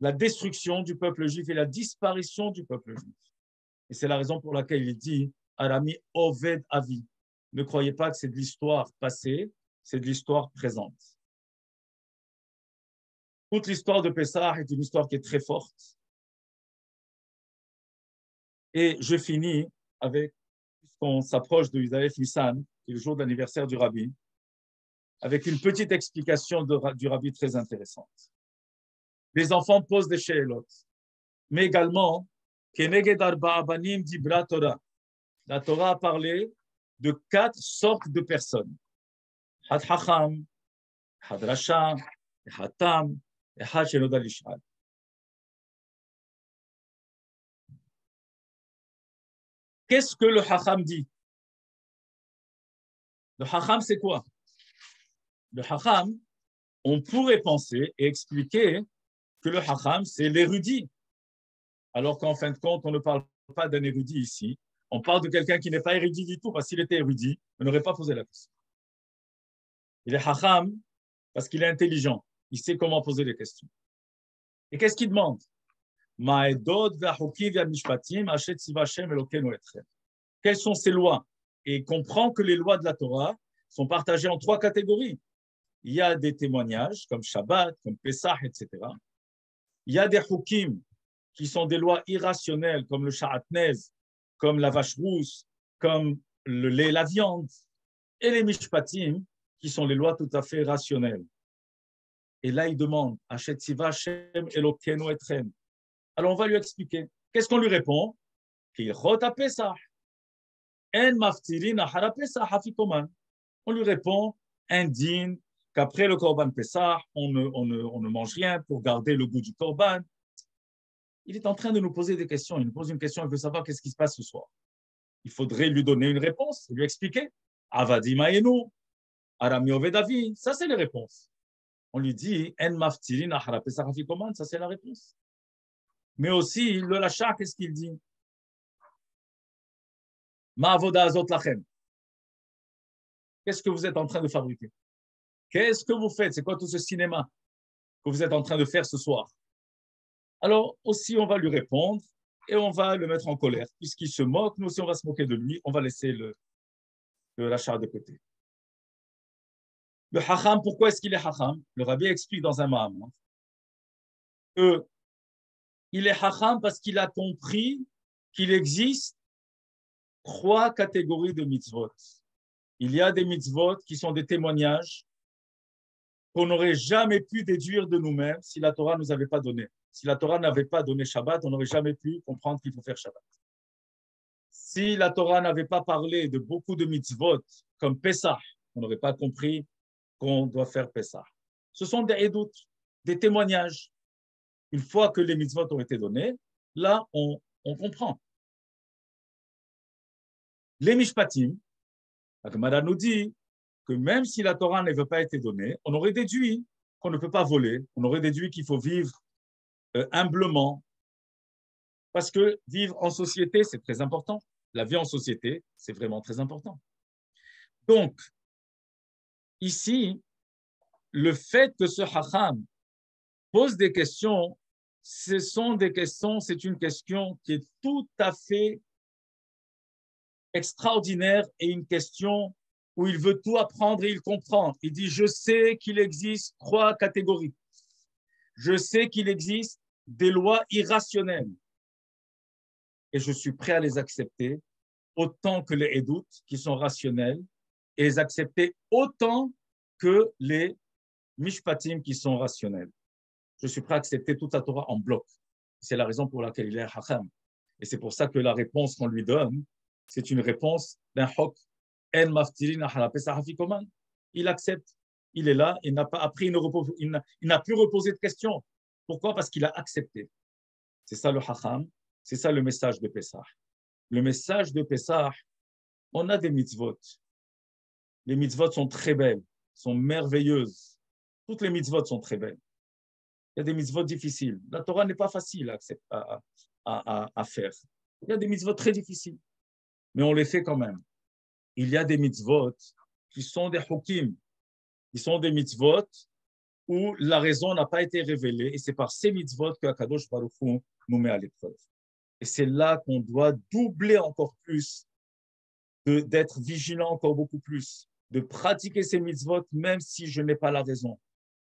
la destruction du peuple juif et la disparition du peuple juif. Et c'est la raison pour laquelle il dit Arami Oved Avi. Ne croyez pas que c'est de l'histoire passée, c'est de l'histoire présente. Toute l'histoire de Pessah est une histoire qui est très forte. Et je finis avec, puisqu'on s'approche de Yudalef Nissan, qui est le jour de l'anniversaire du Rabbi, avec une petite explication du Rabbi très intéressante. Les enfants posent des she'elot, mais également, Keneged Arba Abanim Dibra Torah. La Torah a parlé de 4 sortes de personnes. Had Hacham, Had Rasha, Had Tam, et Had Shenoda Lishal. Qu'est-ce que le Hacham dit? Le Hacham, c'est quoi? Le Hacham, on pourrait penser et expliquer que le Hacham, c'est l'érudit. Alors qu'en fin de compte, on ne parle pas d'un érudit ici. On parle de quelqu'un qui n'est pas érudit du tout, parce qu'il était érudit, on n'aurait pas posé la question. Il est Hacham parce qu'il est intelligent. Il sait comment poser les questions. Et qu'est-ce qu'il demande? Quelles sont ces lois? Et il comprend que les lois de la Torah sont partagées en 3 catégories. Il y a des témoignages comme Shabbat, comme Pessah, etc. Il y a des hukim qui sont des lois irrationnelles comme le sha'atnez, comme la vache rousse, comme le lait, la viande. Et les mishpatim qui sont les lois tout à fait rationnelles. Et là, il demande, Ashet Tziva Hashem Elokeinu Etchem. Alors, on va lui expliquer. Qu'est-ce qu'on lui répond? On lui répond, indigne, qu'après le Korban Pessah, on ne mange rien pour garder le goût du Korban. Il est en train de nous poser des questions. Il nous pose une question, il veut savoir qu'est-ce qui se passe ce soir. Il faudrait lui donner une réponse, lui expliquer. Avadi Ma'enu, Arami Ovedavi, ça c'est les réponses. On lui dit, En maftirin ahara Pesach hafikoman, ça c'est la réponse. Mais aussi, le lacha, qu'est-ce qu'il dit? Ma'avoda azot lachem. Qu'est-ce que vous êtes en train de fabriquer? Qu'est-ce que vous faites? C'est quoi tout ce cinéma que vous êtes en train de faire ce soir? Alors, aussi, on va lui répondre et on va le mettre en colère. Puisqu'il se moque, nous aussi, on va se moquer de lui. On va laisser le lacha de côté. Le hacham, pourquoi est-ce qu'il est hacham? Le rabbi explique dans un ma'amar qu'il est hacham parce qu'il a compris qu'il existe 3 catégories de mitzvot. Il y a des mitzvot qui sont des témoignages qu'on n'aurait jamais pu déduire de nous-mêmes si la Torah ne nous avait pas donné. Si la Torah n'avait pas donné Shabbat, on n'aurait jamais pu comprendre qu'il faut faire Shabbat. Si la Torah n'avait pas parlé de beaucoup de mitzvot comme Pessah, on n'aurait pas compris qu'on doit faire Pessah. Ce sont des edut, des témoignages. Une fois que les mitzvot ont été donnés, là, on comprend. Les mishpatim, la Gemara nous dit que même si la Torah ne veut pas être donnée, on aurait déduit qu'on ne peut pas voler, on aurait déduit qu'il faut vivre humblement, parce que vivre en société, c'est très important. La vie en société, c'est vraiment très important. Donc, ici, le fait que ce hacham pose des questions, ce sont des questions, c'est une question qui est tout à fait extraordinaire et une question où il veut tout apprendre et il comprend. Il dit, je sais qu'il existe 3 catégories. Je sais qu'il existe des lois irrationnelles et je suis prêt à les accepter autant que les edut qui sont rationnels et les accepter autant que les mishpatim qui sont rationnels. Je suis prêt à accepter toute la Torah en bloc. C'est la raison pour laquelle il est hacham. Et c'est pour ça que la réponse qu'on lui donne, c'est une réponse d'un hok. En maftirin ahara Pesach hafikoman. Il accepte. Il est là. Il n'a pas appris. Il n'a plus reposé de questions. Pourquoi? Parce qu'il a accepté. C'est ça le hacham. C'est ça le message de Pessah. Le message de Pessah, on a des mitzvot. Les mitzvot sont très belles, sont merveilleuses. Toutes les mitzvot sont très belles. Il y a des mitzvot difficiles. La Torah n'est pas facile à faire. Il y a des mitzvot très difficiles, mais on les fait quand même. Il y a des mitzvot qui sont des hukim, qui sont des mitzvot où la raison n'a pas été révélée, et c'est par ces mitzvot que Akadosh Baruch Hu nous met à l'épreuve. Et c'est là qu'on doit doubler encore plus, d'être vigilant encore beaucoup plus, de pratiquer ces mitzvot même si je n'ai pas la raison.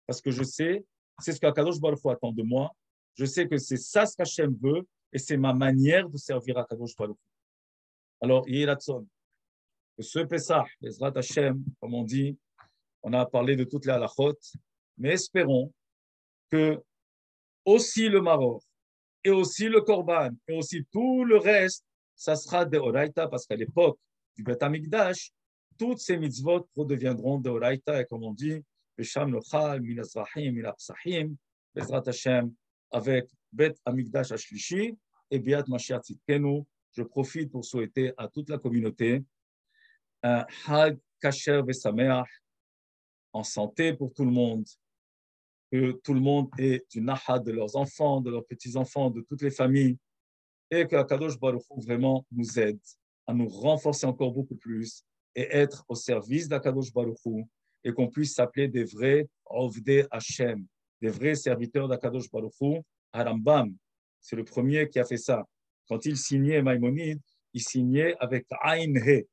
Parce que je sais, c'est ce qu'Akadosh Baruch Hu attend de moi, je sais que c'est ça ce qu'Hachem veut, et c'est ma manière de servir Akadosh Baruch Hu. Alors, Yeh Ratzon, que ce Pessah, Bezrat Hashem, comme on dit, on a parlé de toutes les halachot, mais espérons que aussi le maror, et aussi le korban, et aussi tout le reste, ça sera de Oraita, parce qu'à l'époque du Bet Amikdash, toutes ces mitzvot redeviendront de Oraita, et comme on dit, Besham Nochal, Min Azrahim, Min Apsahim, Bezrat Hashem, avec Bet Amikdash Ashlishi, et Biat Mashiach Tzidkenu. Je profite pour souhaiter à toute la communauté un Hag Kasher Vesameach, en santé pour tout le monde, que tout le monde ait du Nahad de leurs enfants, de leurs petits-enfants, de toutes les familles, et que Akadosh Baruch Hu vraiment nous aide à nous renforcer encore beaucoup plus et être au service d'Akadosh Baruch Hu, et qu'on puisse s'appeler des vrais Ovdei Hashem, des vrais serviteurs d'Akadosh Baruch Hu. Harambam, c'est le premier qui a fait ça. Quand il signait Maïmonide, il signait avec Ain He,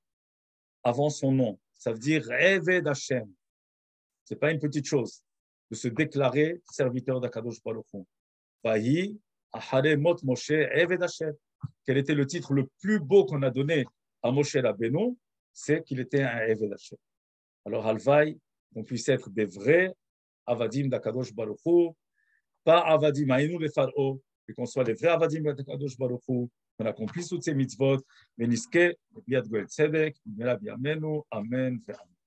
avant son nom. Ça veut dire Eved Hashem. Ce n'est pas une petite chose de se déclarer serviteur d'Akadosh Baruch Hu. Vahi Ahare Mot Moshe Eved Hashem. Quel était le titre le plus beau qu'on a donné à Moshe Rabbeinu? C'est qu'il était un Eved Hashem. Alors, Halvaï, qu'on puisse être des vrais Avadim d'Akadosh Baruch Hu, pas Avadim Aïnou le Pharaon, et qu'on soit les vrais Avadim d'Akadosh Baruch Hu, qu'on accomplisse toutes ces mitzvot, Meniske, Biad Goel Tzedek, Mela Biamenu, Amen, Amen.